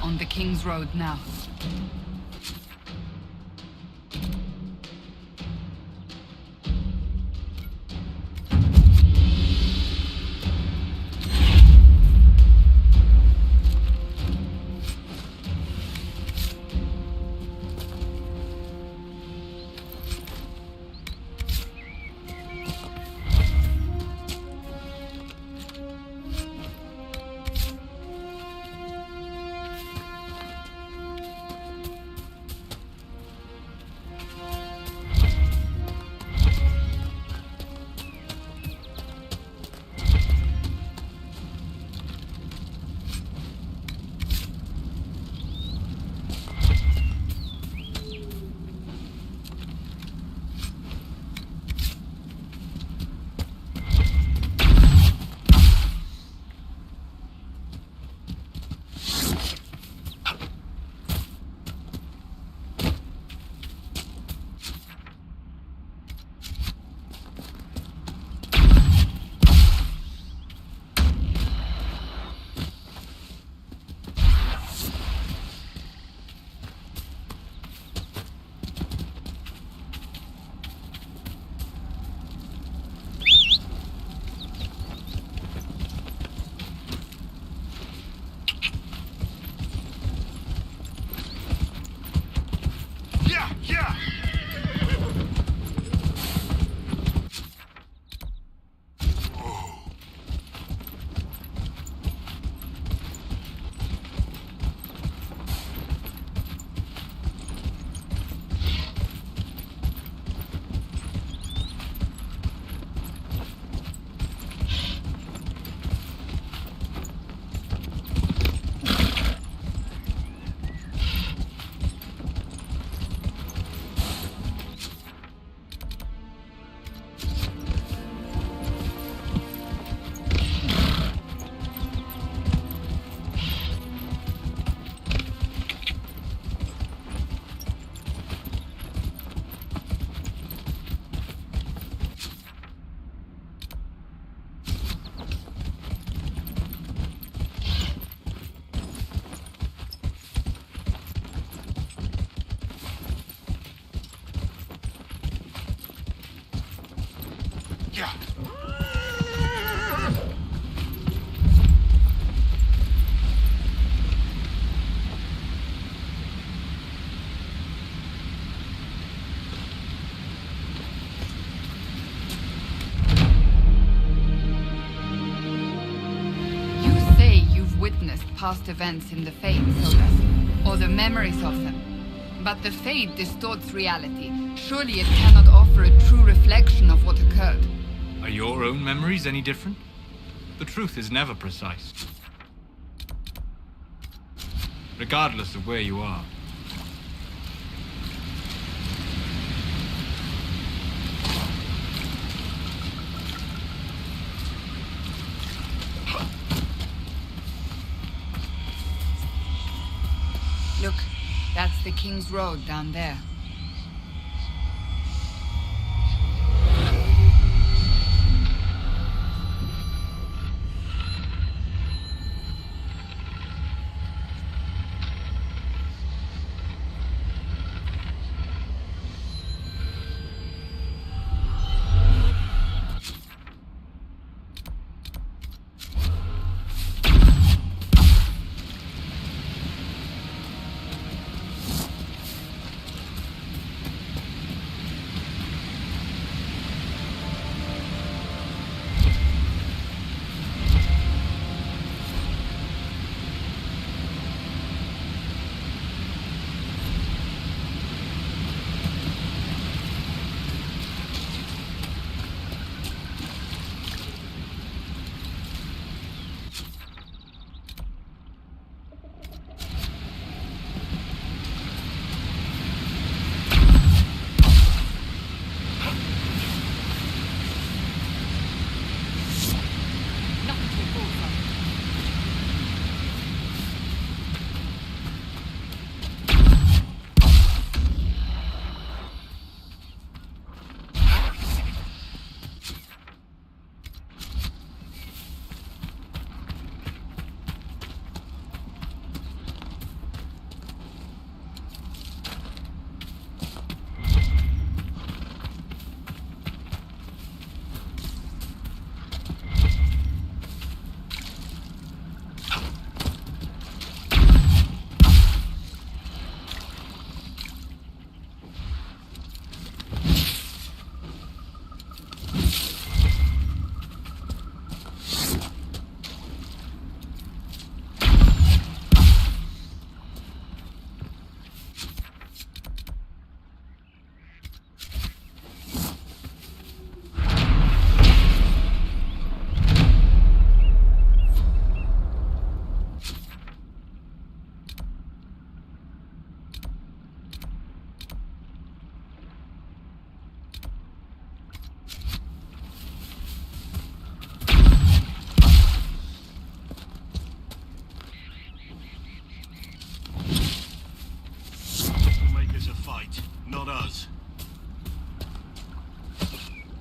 K: On the King's Road now. witnessed past events in the Fade, Solas, or the memories of them. But the Fade distorts reality. Surely it cannot offer a true reflection of what occurred.
J: Are your own memories any different? The truth is never precise. Regardless of where you are.
K: Look, that's the King's Road down there.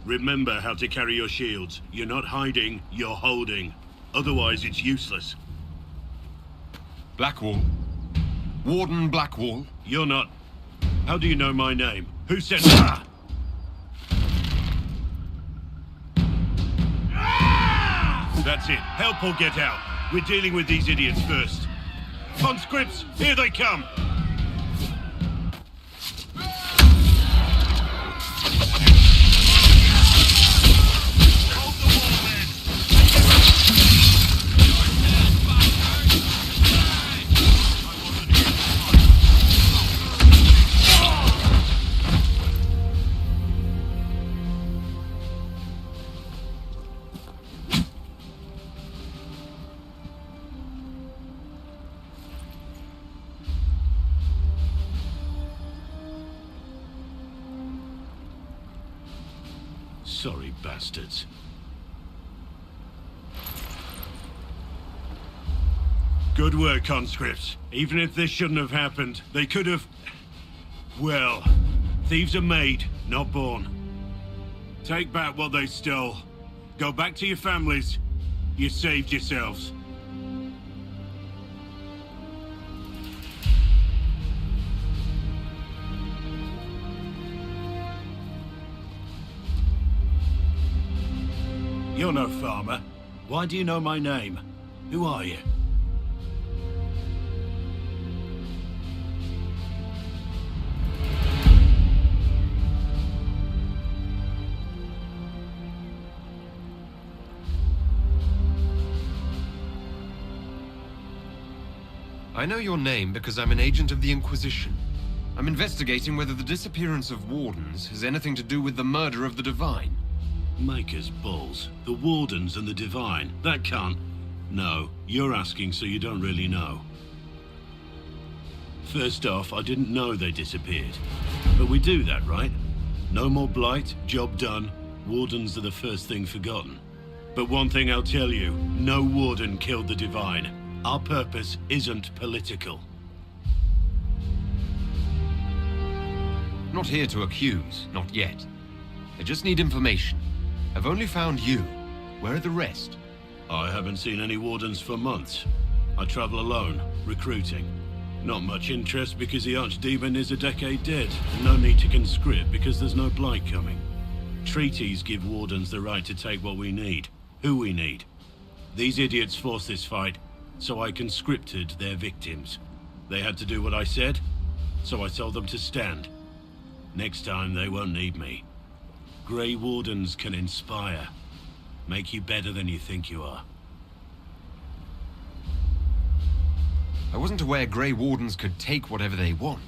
R: Remember how to carry your shields. You're not hiding, you're holding. Otherwise, it's useless.
C: Blackwall. Warden Blackwall.
R: You're not. How do you know my name? Who sent... That's it. Help or get out. We're dealing with these idiots first. Conscripts, here they come! Sorry, bastards. Good work, conscripts. Even if this shouldn't have happened, they could have... Well, thieves are made, not born. Take back what they stole. Go back to your families. You saved yourselves. You're no farmer. Why do you know my name? Who are you?
C: I know your name because I'm an agent of the Inquisition. I'm investigating whether the disappearance of Wardens has anything to do with the murder of the Divine.
R: Maker's balls. The Wardens and the Divine. That can't... No, you're asking so you don't really know. First off, I didn't know they disappeared. But we do that, right? No more blight, job done. Wardens are the first thing forgotten. But one thing I'll tell you, no Warden killed the Divine. Our purpose isn't political.
C: Not here to accuse, not yet. I just need information. I've only found you. Where are the rest?
R: I haven't seen any Wardens for months. I travel alone, recruiting. Not much interest because the Archdemon is a decade dead, and no need to conscript because there's no blight coming. Treaties give Wardens the right to take what we need, who we need. These idiots forced this fight, so I conscripted their victims. They had to do what I said, so I told them to stand. Next time they won't need me. Grey Wardens can inspire. Make you better than you think you are.
C: I wasn't aware Grey Wardens could take whatever they want.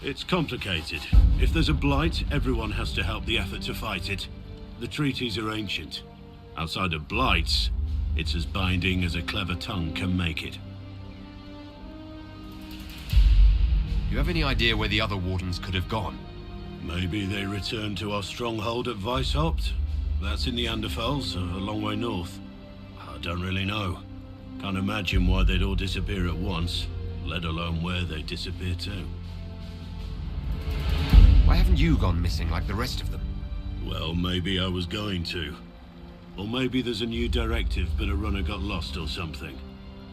R: It's complicated. If there's a blight, everyone has to help the effort to fight it. The treaties are ancient. Outside of blights, it's as binding as a clever tongue can make it.
C: You have any idea where the other Wardens could have gone?
R: Maybe they returned to our stronghold at Weishaupt. That's in the Anderfels, a long way north. I don't really know. Can't imagine why they'd all disappear at once, let alone where they disappear to.
C: Why haven't you gone missing like the rest of them?
R: Well, maybe I was going to. Or maybe there's a new directive but a runner got lost or something.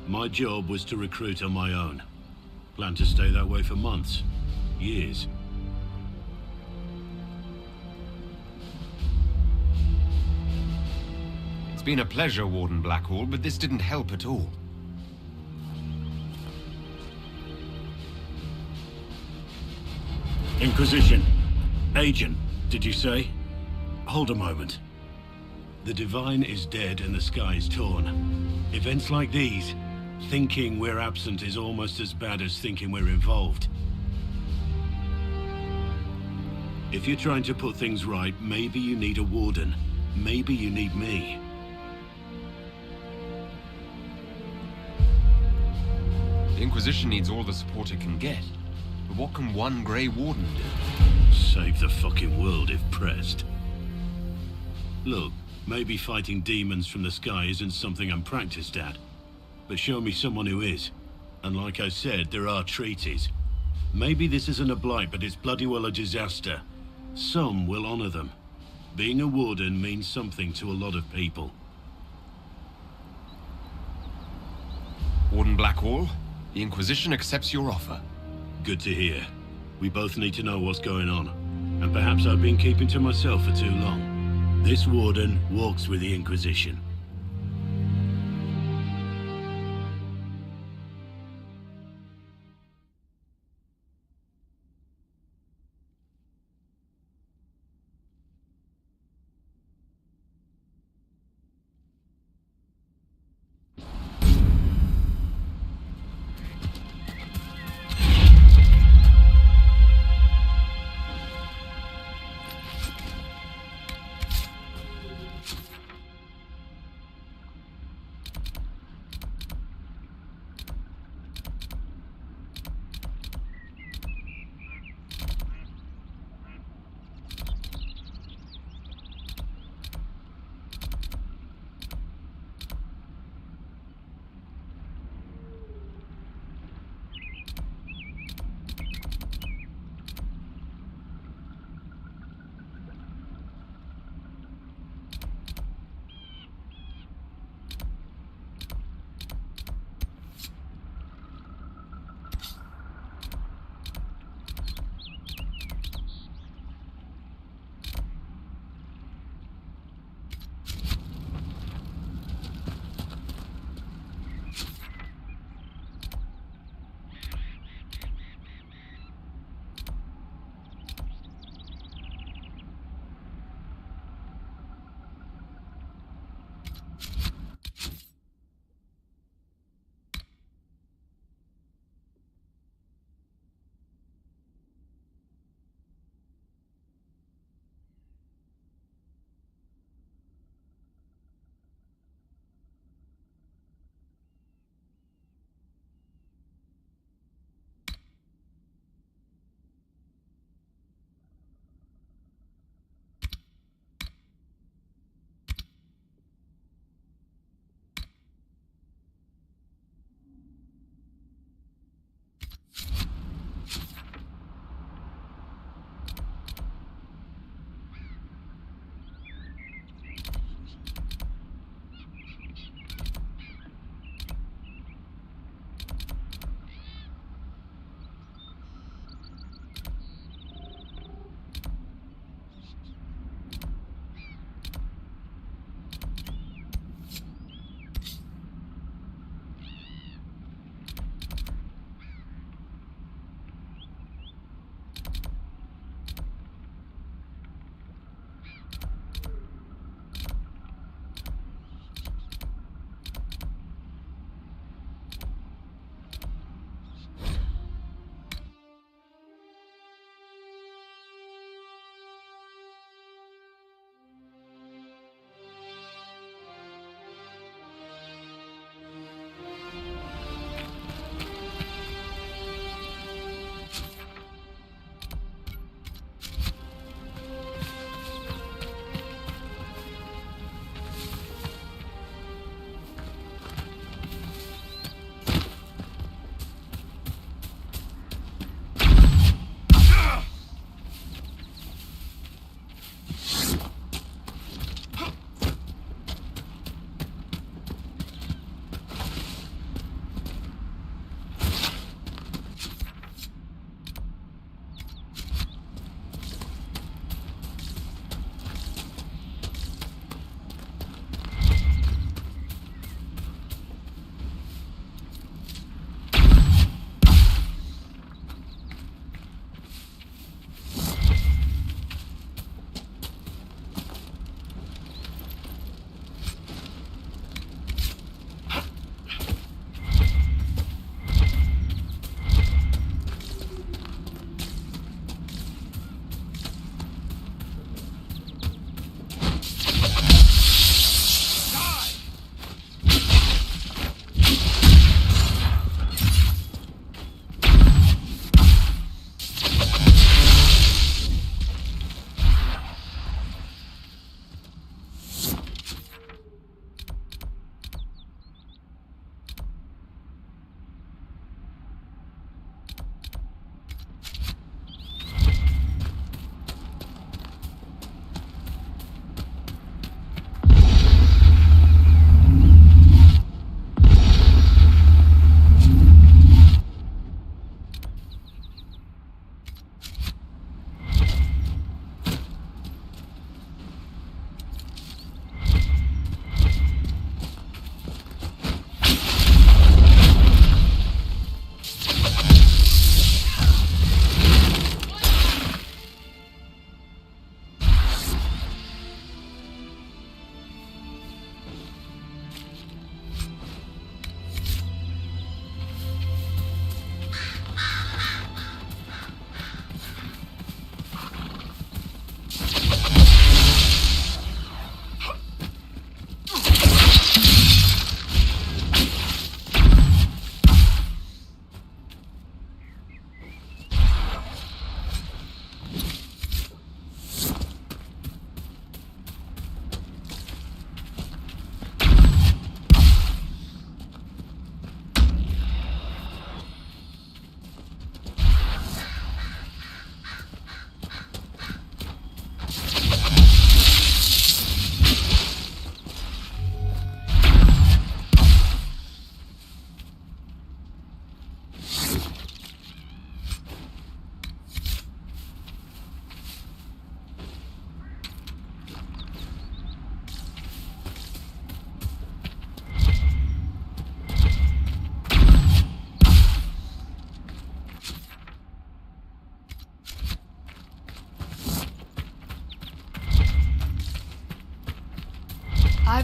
R: My job was to recruit on my own. Plan to stay that way for months. Years.
C: It's been a pleasure, Warden Blackwall, but this didn't help at all.
R: Inquisition. Agent, did you say? Hold a moment. The Divine is dead and the sky is torn. Events like these, thinking we're absent is almost as bad as thinking we're involved. If you're trying to put things right, maybe you need a Warden. Maybe you need me.
C: The Inquisition needs all the support it can get. But what can one Grey Warden do?
R: Save the fucking world if pressed. Look, maybe fighting demons from the sky isn't something I'm practiced at. But show me someone who is. And like I said, there are treaties. Maybe this isn't a blight, but it's bloody well a disaster. Some will honor them. Being a Warden means something to a lot of people.
C: Warden Blackwall, the Inquisition accepts your offer.
R: Good to hear. We both need to know what's going on. And perhaps I've been keeping to myself for too long. This Warden walks with the Inquisition.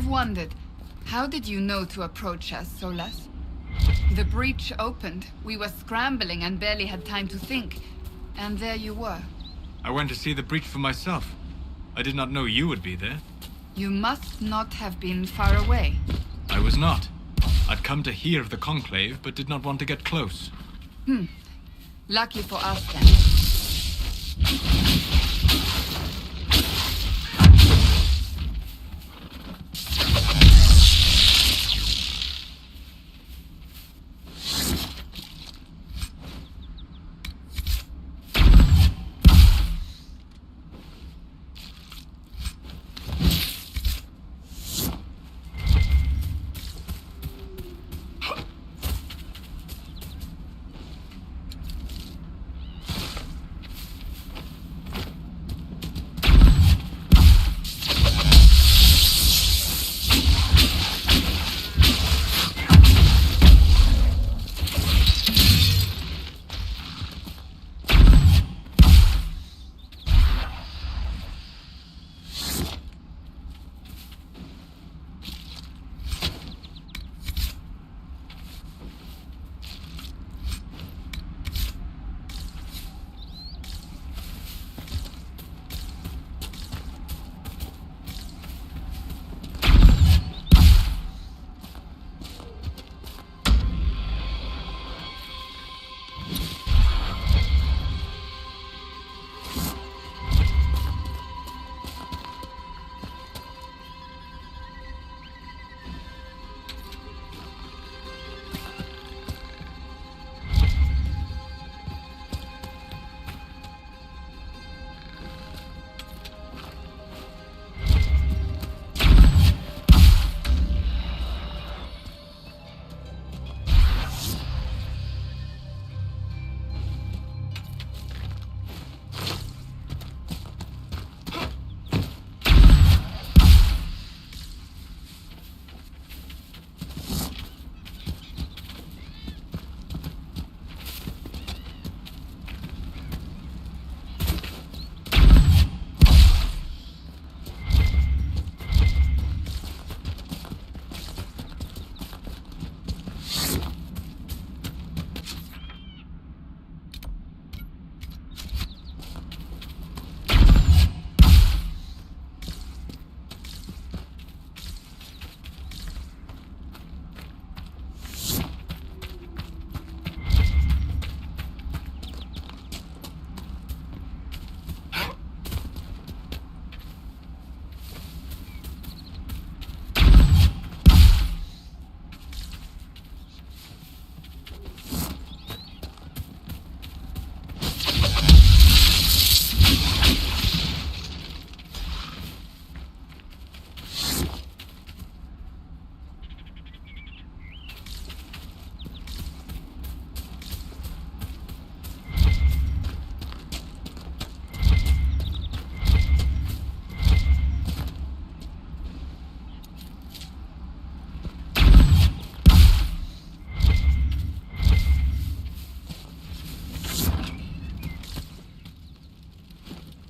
K: I've wondered, how did you know to approach us, Solas? The breach opened, we were scrambling and barely had time to think. And there you were.
J: I went to see the breach for myself. I did not know you would be there.
K: You must not have been far away.
J: I was not. I'd come to hear of the Conclave, but did not want to get close.
K: Lucky for us then.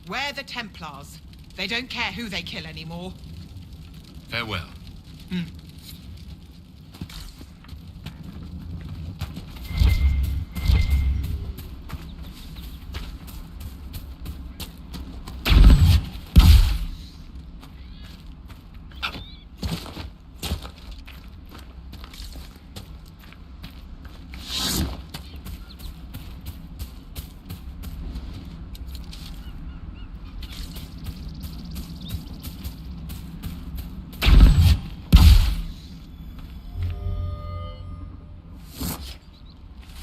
O: We're the Templars. They don't care who they kill anymore.
M: Farewell.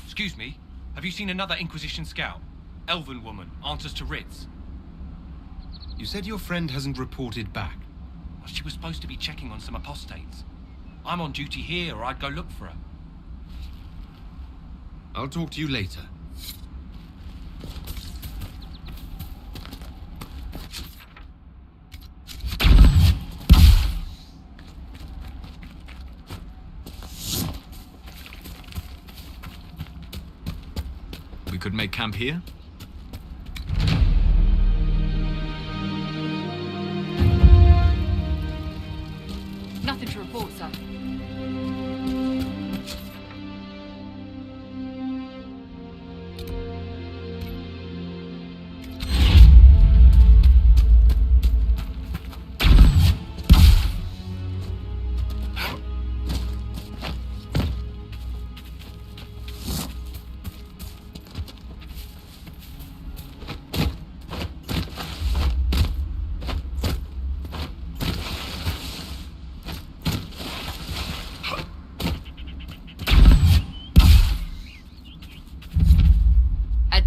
L: Excuse me, have you seen another Inquisition scout? Elven woman, answers to writs.
C: You said your friend hasn't reported back.
L: Well, she was supposed to be checking on some apostates. I'm on duty here, or I'd go look for her.
C: I'll talk to you later.
J: We could make camp here?
D: report, sir.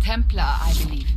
D: Templar, I believe.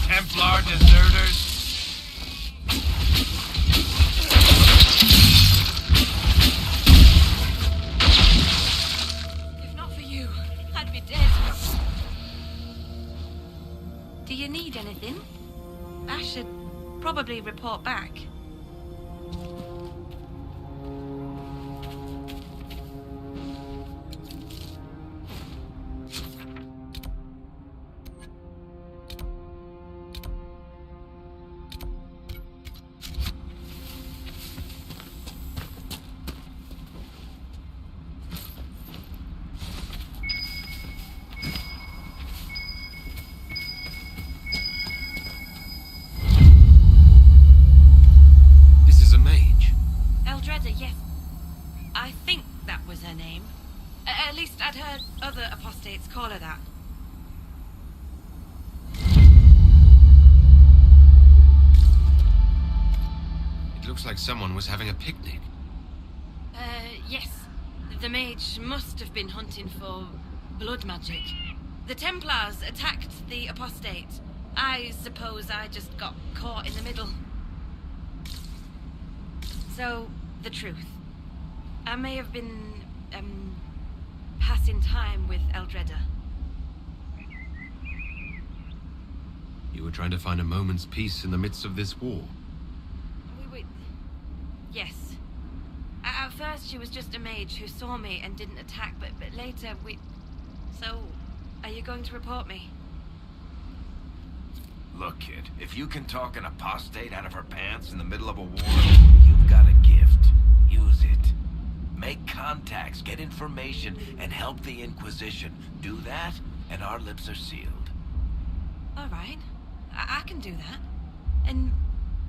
L: Templar deserters.
F: If not for you, I'd be dead. Do you need anything? I should probably report back. Yes. I think that was her name. At least I'd heard other apostates call her that.
C: It looks like someone was having a picnic.
F: Yes. The mage must have been hunting for blood magic. The Templars attacked the apostate. I suppose I just got caught in the middle. So, the truth. I may have been, passing time with Eldredda.
C: You were trying to find a moment's peace in the midst of this war.
F: Yes. At first, she was just a mage who saw me and didn't attack, but later So, are you going to report me?
Q: Look, kid, if you can talk an apostate out of her pants in the middle of a war, you've got a gift. Use it. Make contacts, get information, and help the Inquisition. Do that, and our lips are sealed.
F: All right. I can do that. And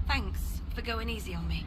F: thanks for going easy on me.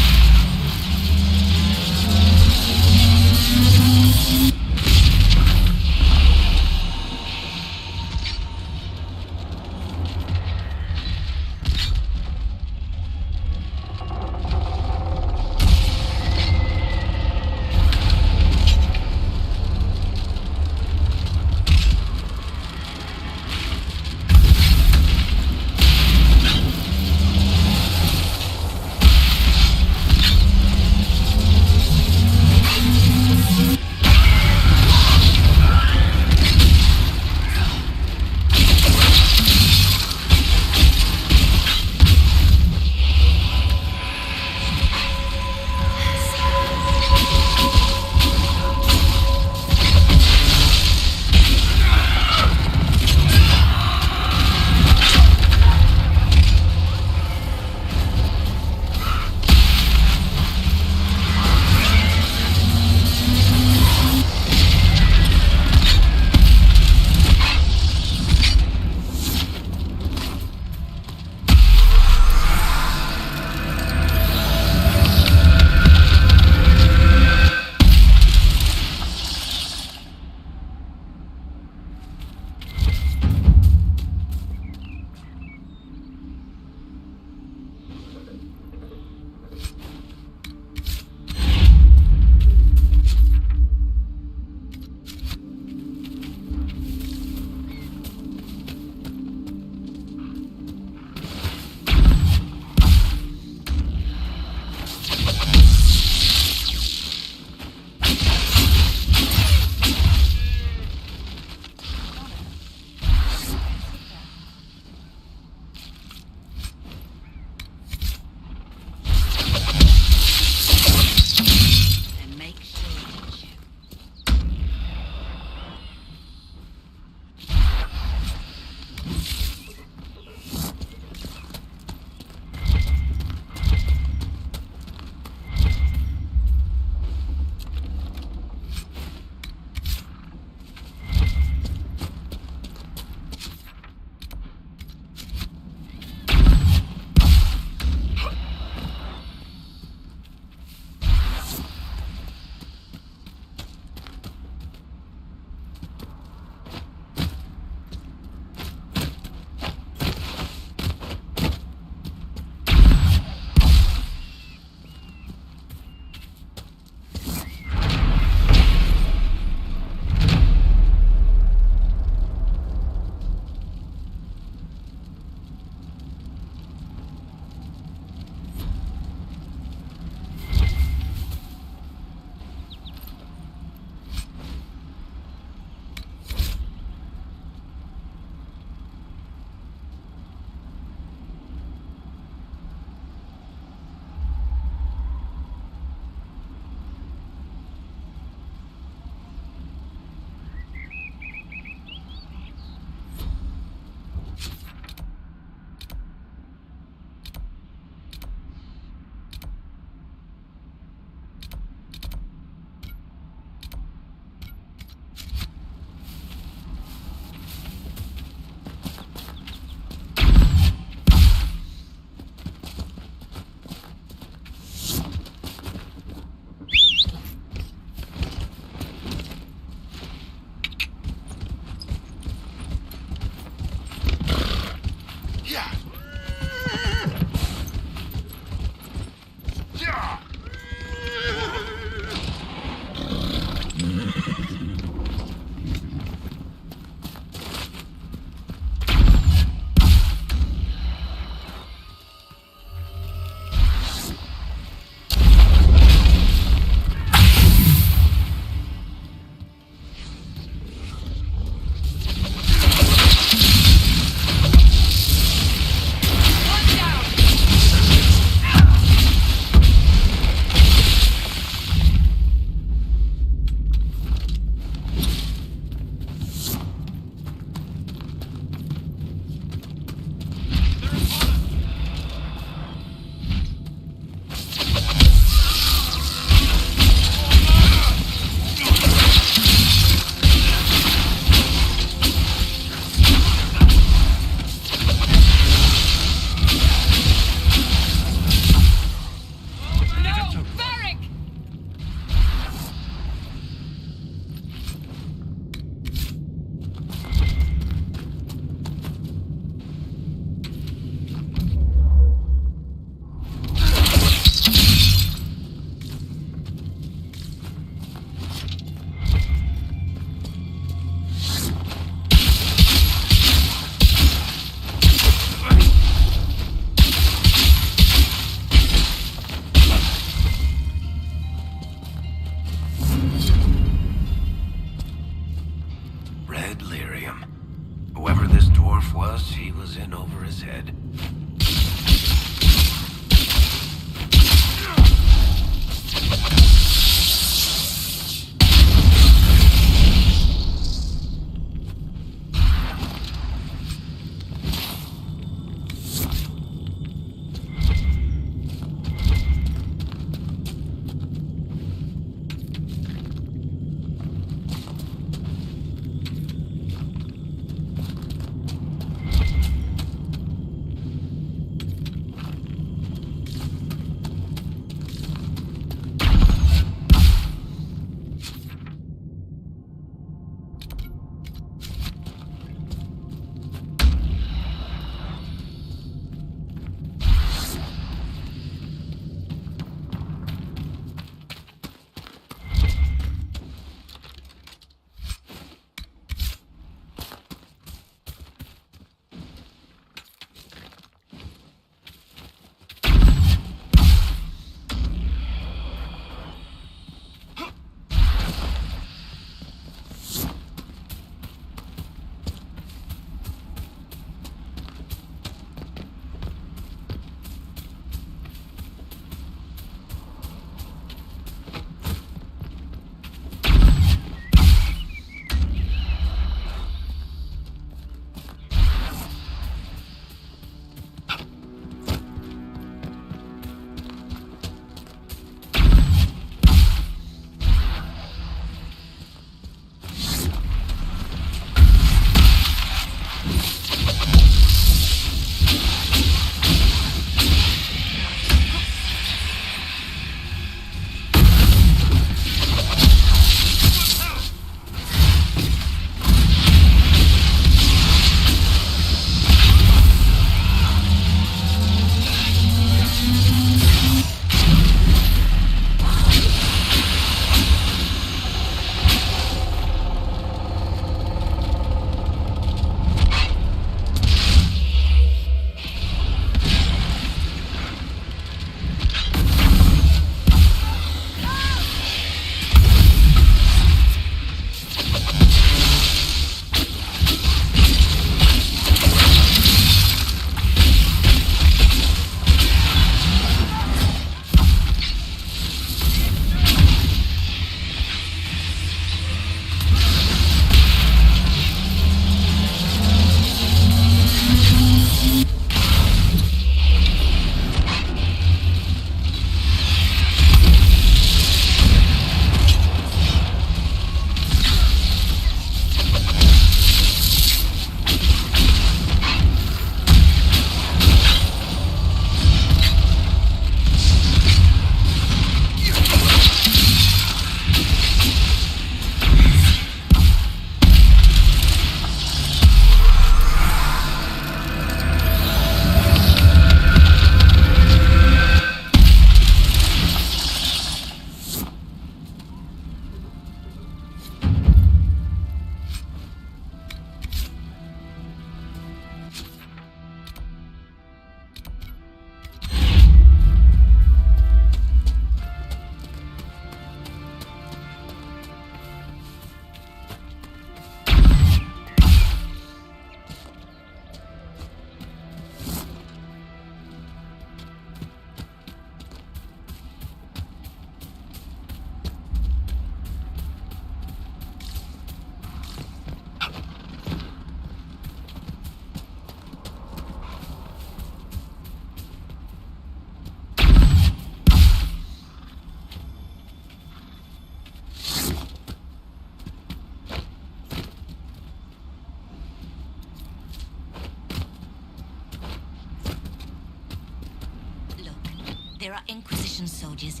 S: There are Inquisition soldiers.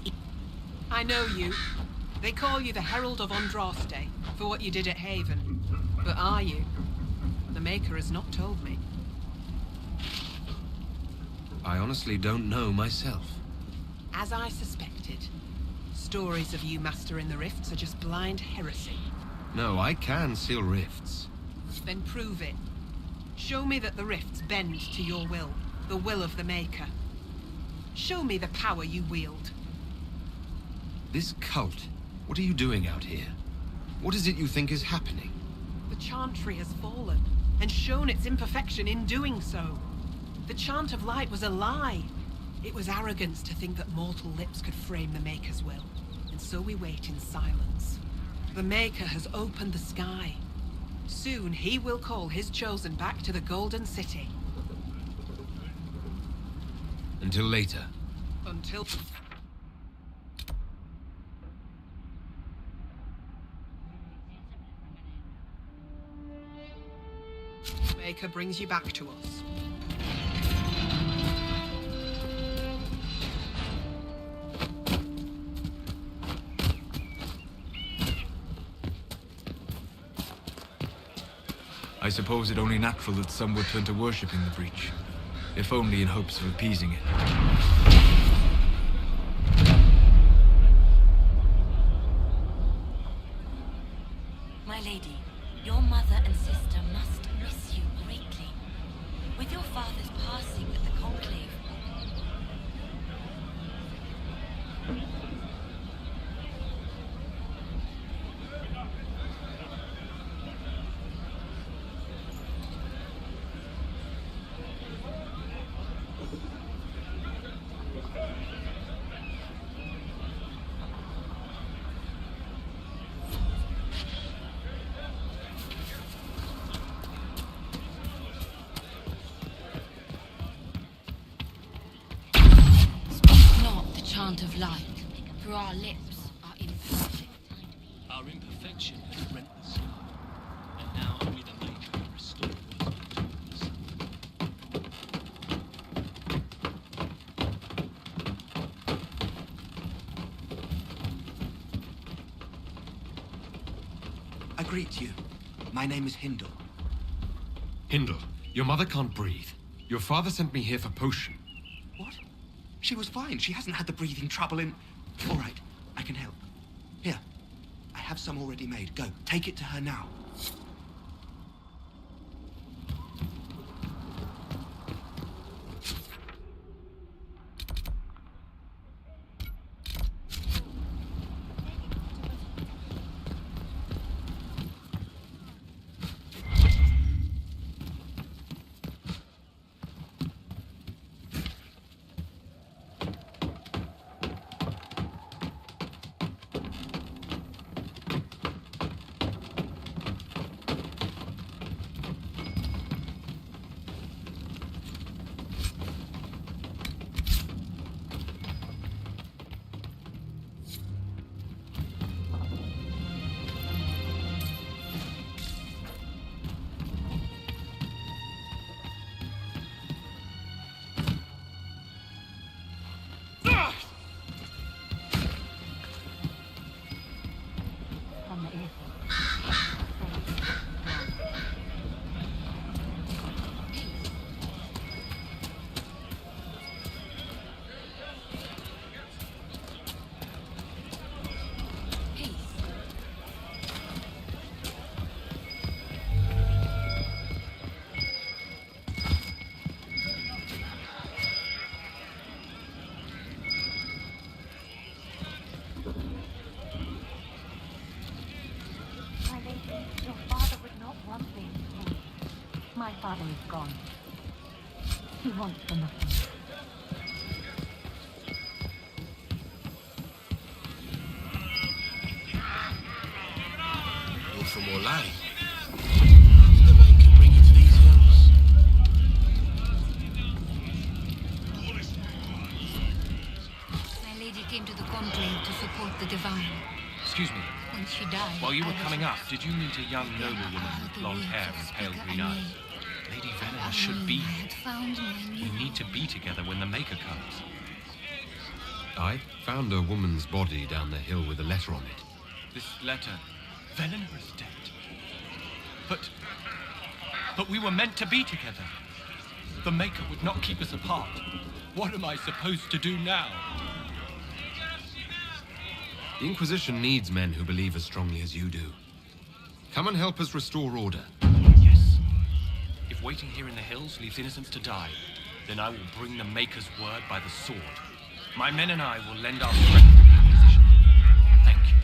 P: I know you. They call you the Herald of Andraste for what you did at Haven. But are you? The Maker has not told me.
C: I honestly don't know myself.
P: As I suspected, stories of you mastering the rifts are just blind heresy.
C: No, I can seal rifts.
P: Then prove it. Show me that the rifts bend to your will, the will of the Maker. Show me the power you wield.
C: This cult, what are you doing out here? What is it you think is happening?
P: The Chantry has fallen, and shown its imperfection in doing so. The Chant of Light was a lie. It was arrogance to think that mortal lips could frame the Maker's will, and so we wait in silence. The Maker has opened the sky. Soon he will call his chosen back to the Golden City.
C: Until later.
P: Until... Maker brings you back to us.
J: I suppose it only natural that some would turn to worshipping the breach, if only in hopes of appeasing it.
S: My lady, your mother and sister must miss you greatly. With your father's passing at the Conclave... Chant of light, for our lips are imperfect.
T: Our imperfection has rent the sky, and now only the Maker can restore what is
N: I greet you. My name is Hindle.
C: Hindle, your mother can't breathe. Your father sent me here for potion.
N: What? She was fine. She hasn't had the breathing trouble in... All right, I can help. Here, I have some already made. Go, take it to her now.
S: My father is gone. He wants for nothing.
R: You're from Orlais. Did the Maker bring you to these hills?
A: My lady came to the Conclave to support the Divine.
L: Excuse me.
A: When she died,
L: While you were
A: I was
L: coming up,
A: lost.
L: did you meet a young noblewoman with blonde hair and pale green eyes? Lady Venera should be
A: I
L: here.
A: had found my
L: We need to be together when the Maker comes.
C: I found a woman's body down the hill with a letter on it.
L: This letter... Velen is dead. But we were meant to be together. The Maker would not keep us apart. What am I supposed to do now?
C: The Inquisition needs men who believe as strongly as you do. Come and help us restore order.
L: Yes. If waiting here in the hills leaves innocents to die, then I will bring the Maker's word by the sword. My men and I will lend our strength to the Inquisition. Thank you.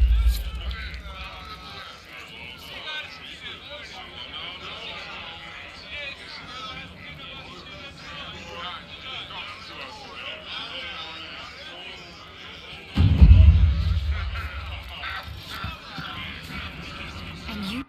A: And you...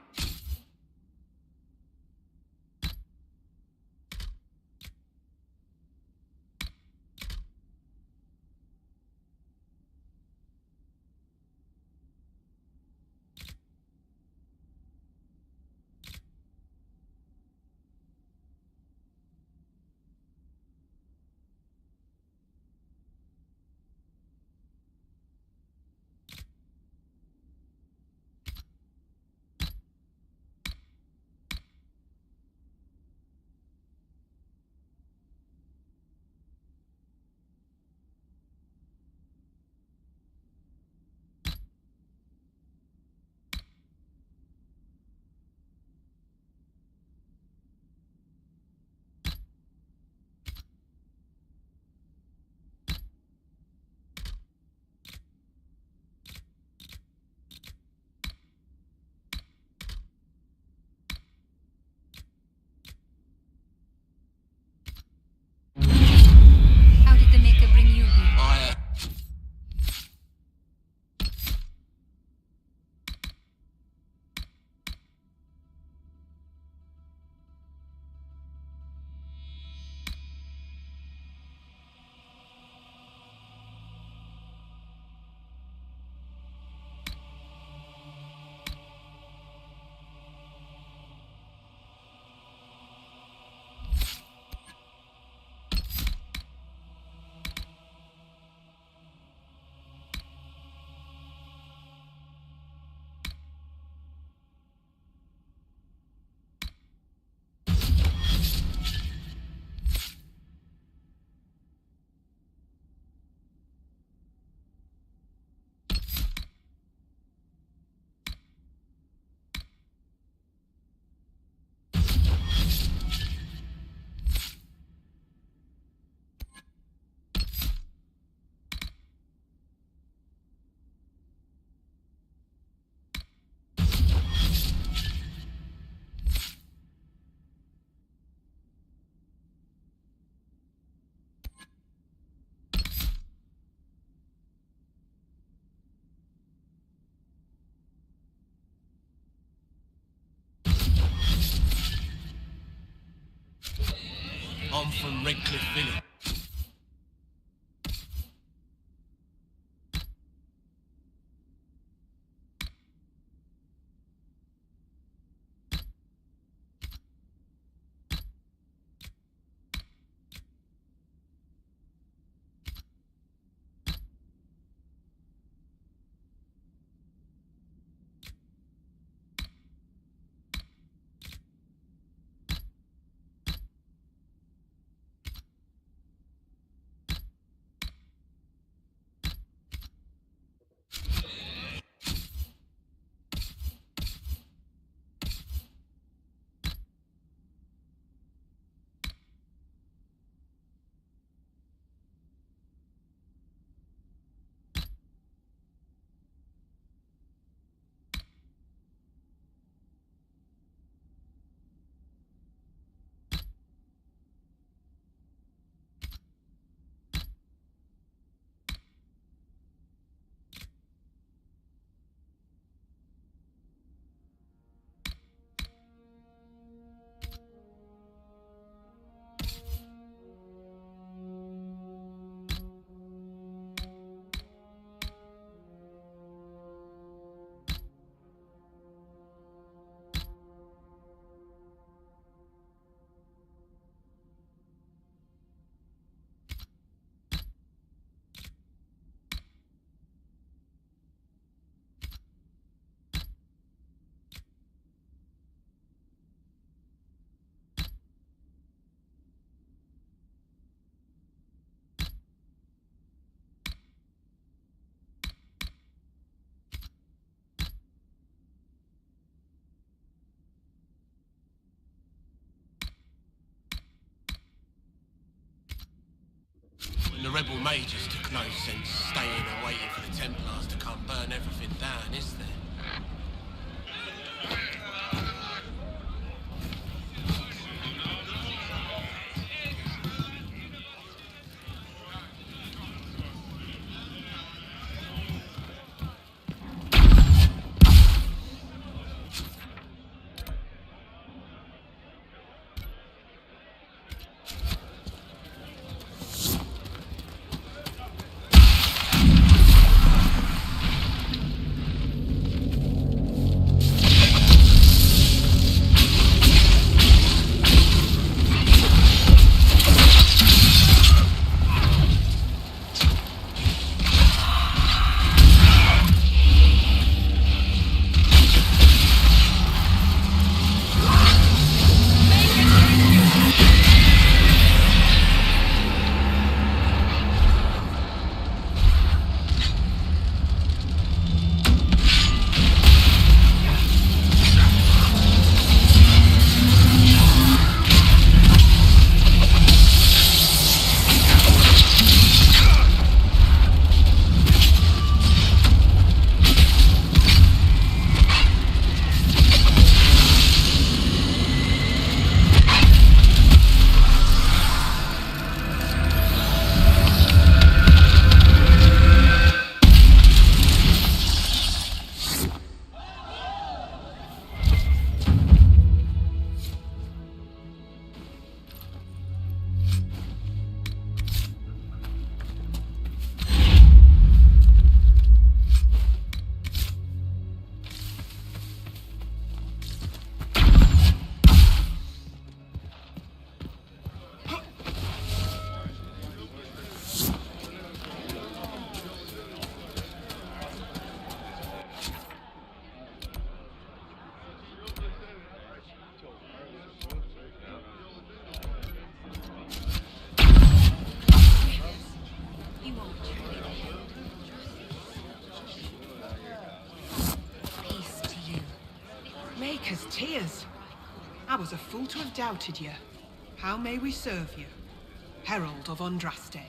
A: How did the Maker bring you here?
T: I'm from Redcliffe Village.
U: And the rebel mages took no sense staying and waiting for the Templars to come burn everything down, is there?
P: Maker's tears. I was a fool to have doubted you. How may we serve you? Herald of Andraste.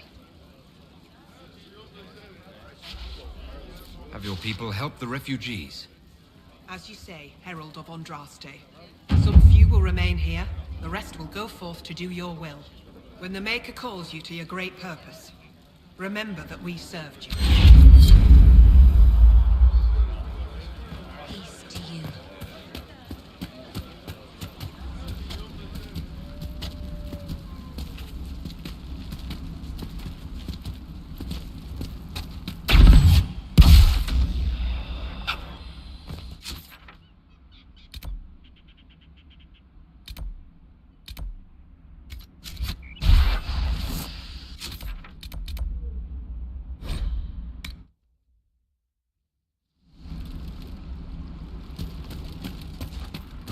C: Have your people helped the refugees?
P: As you say, Herald of Andraste. Some few will remain here, the rest will go forth to do your will. When the Maker calls you to your great purpose, remember that we served you.
F: Peace to you.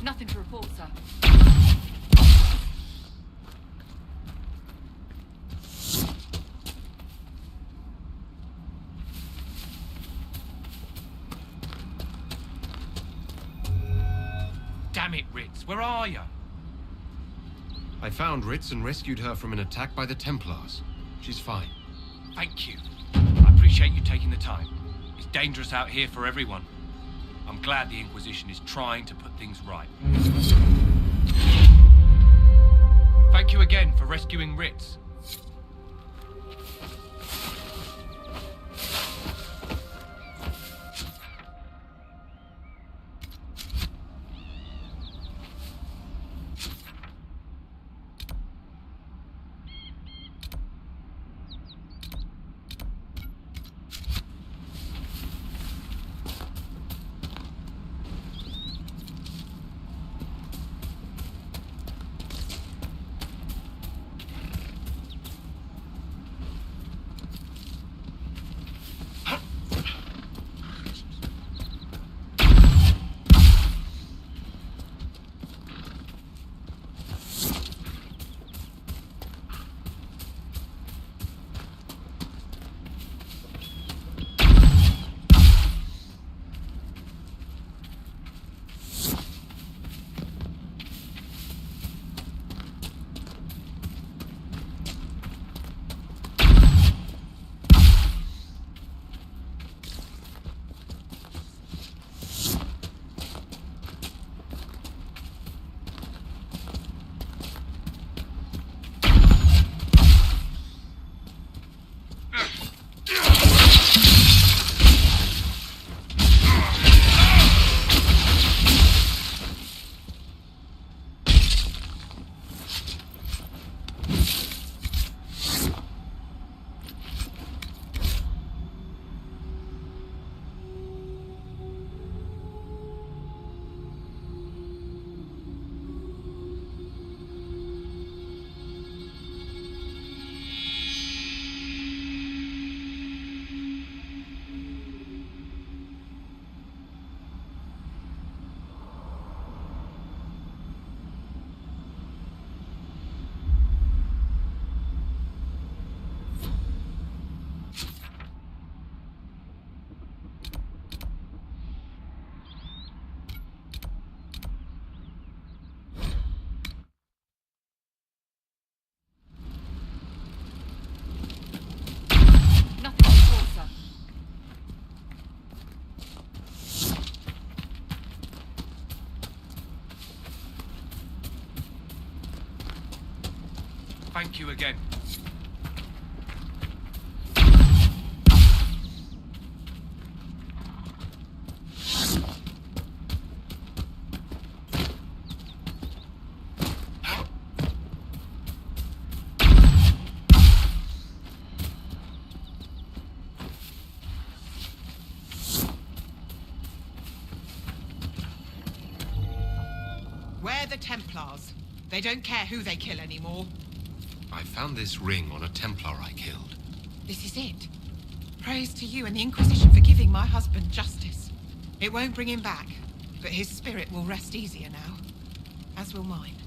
D: Nothing to report, sir.
L: Damn it, Ritz, where are you?
C: I found Ritz and rescued her from an attack by the Templars. She's fine.
L: Thank you. I appreciate you taking the time. It's dangerous out here for everyone. I'm glad the Inquisition is trying to put things right. Thank you again for rescuing Ritz. Thank you again.
O: We're the Templars. They don't care who they kill anymore.
C: I found this ring on a Templar I killed.
O: This is it. Praise to you and the Inquisition for giving my husband justice. It won't bring him back, but his spirit will rest easier now, as will mine.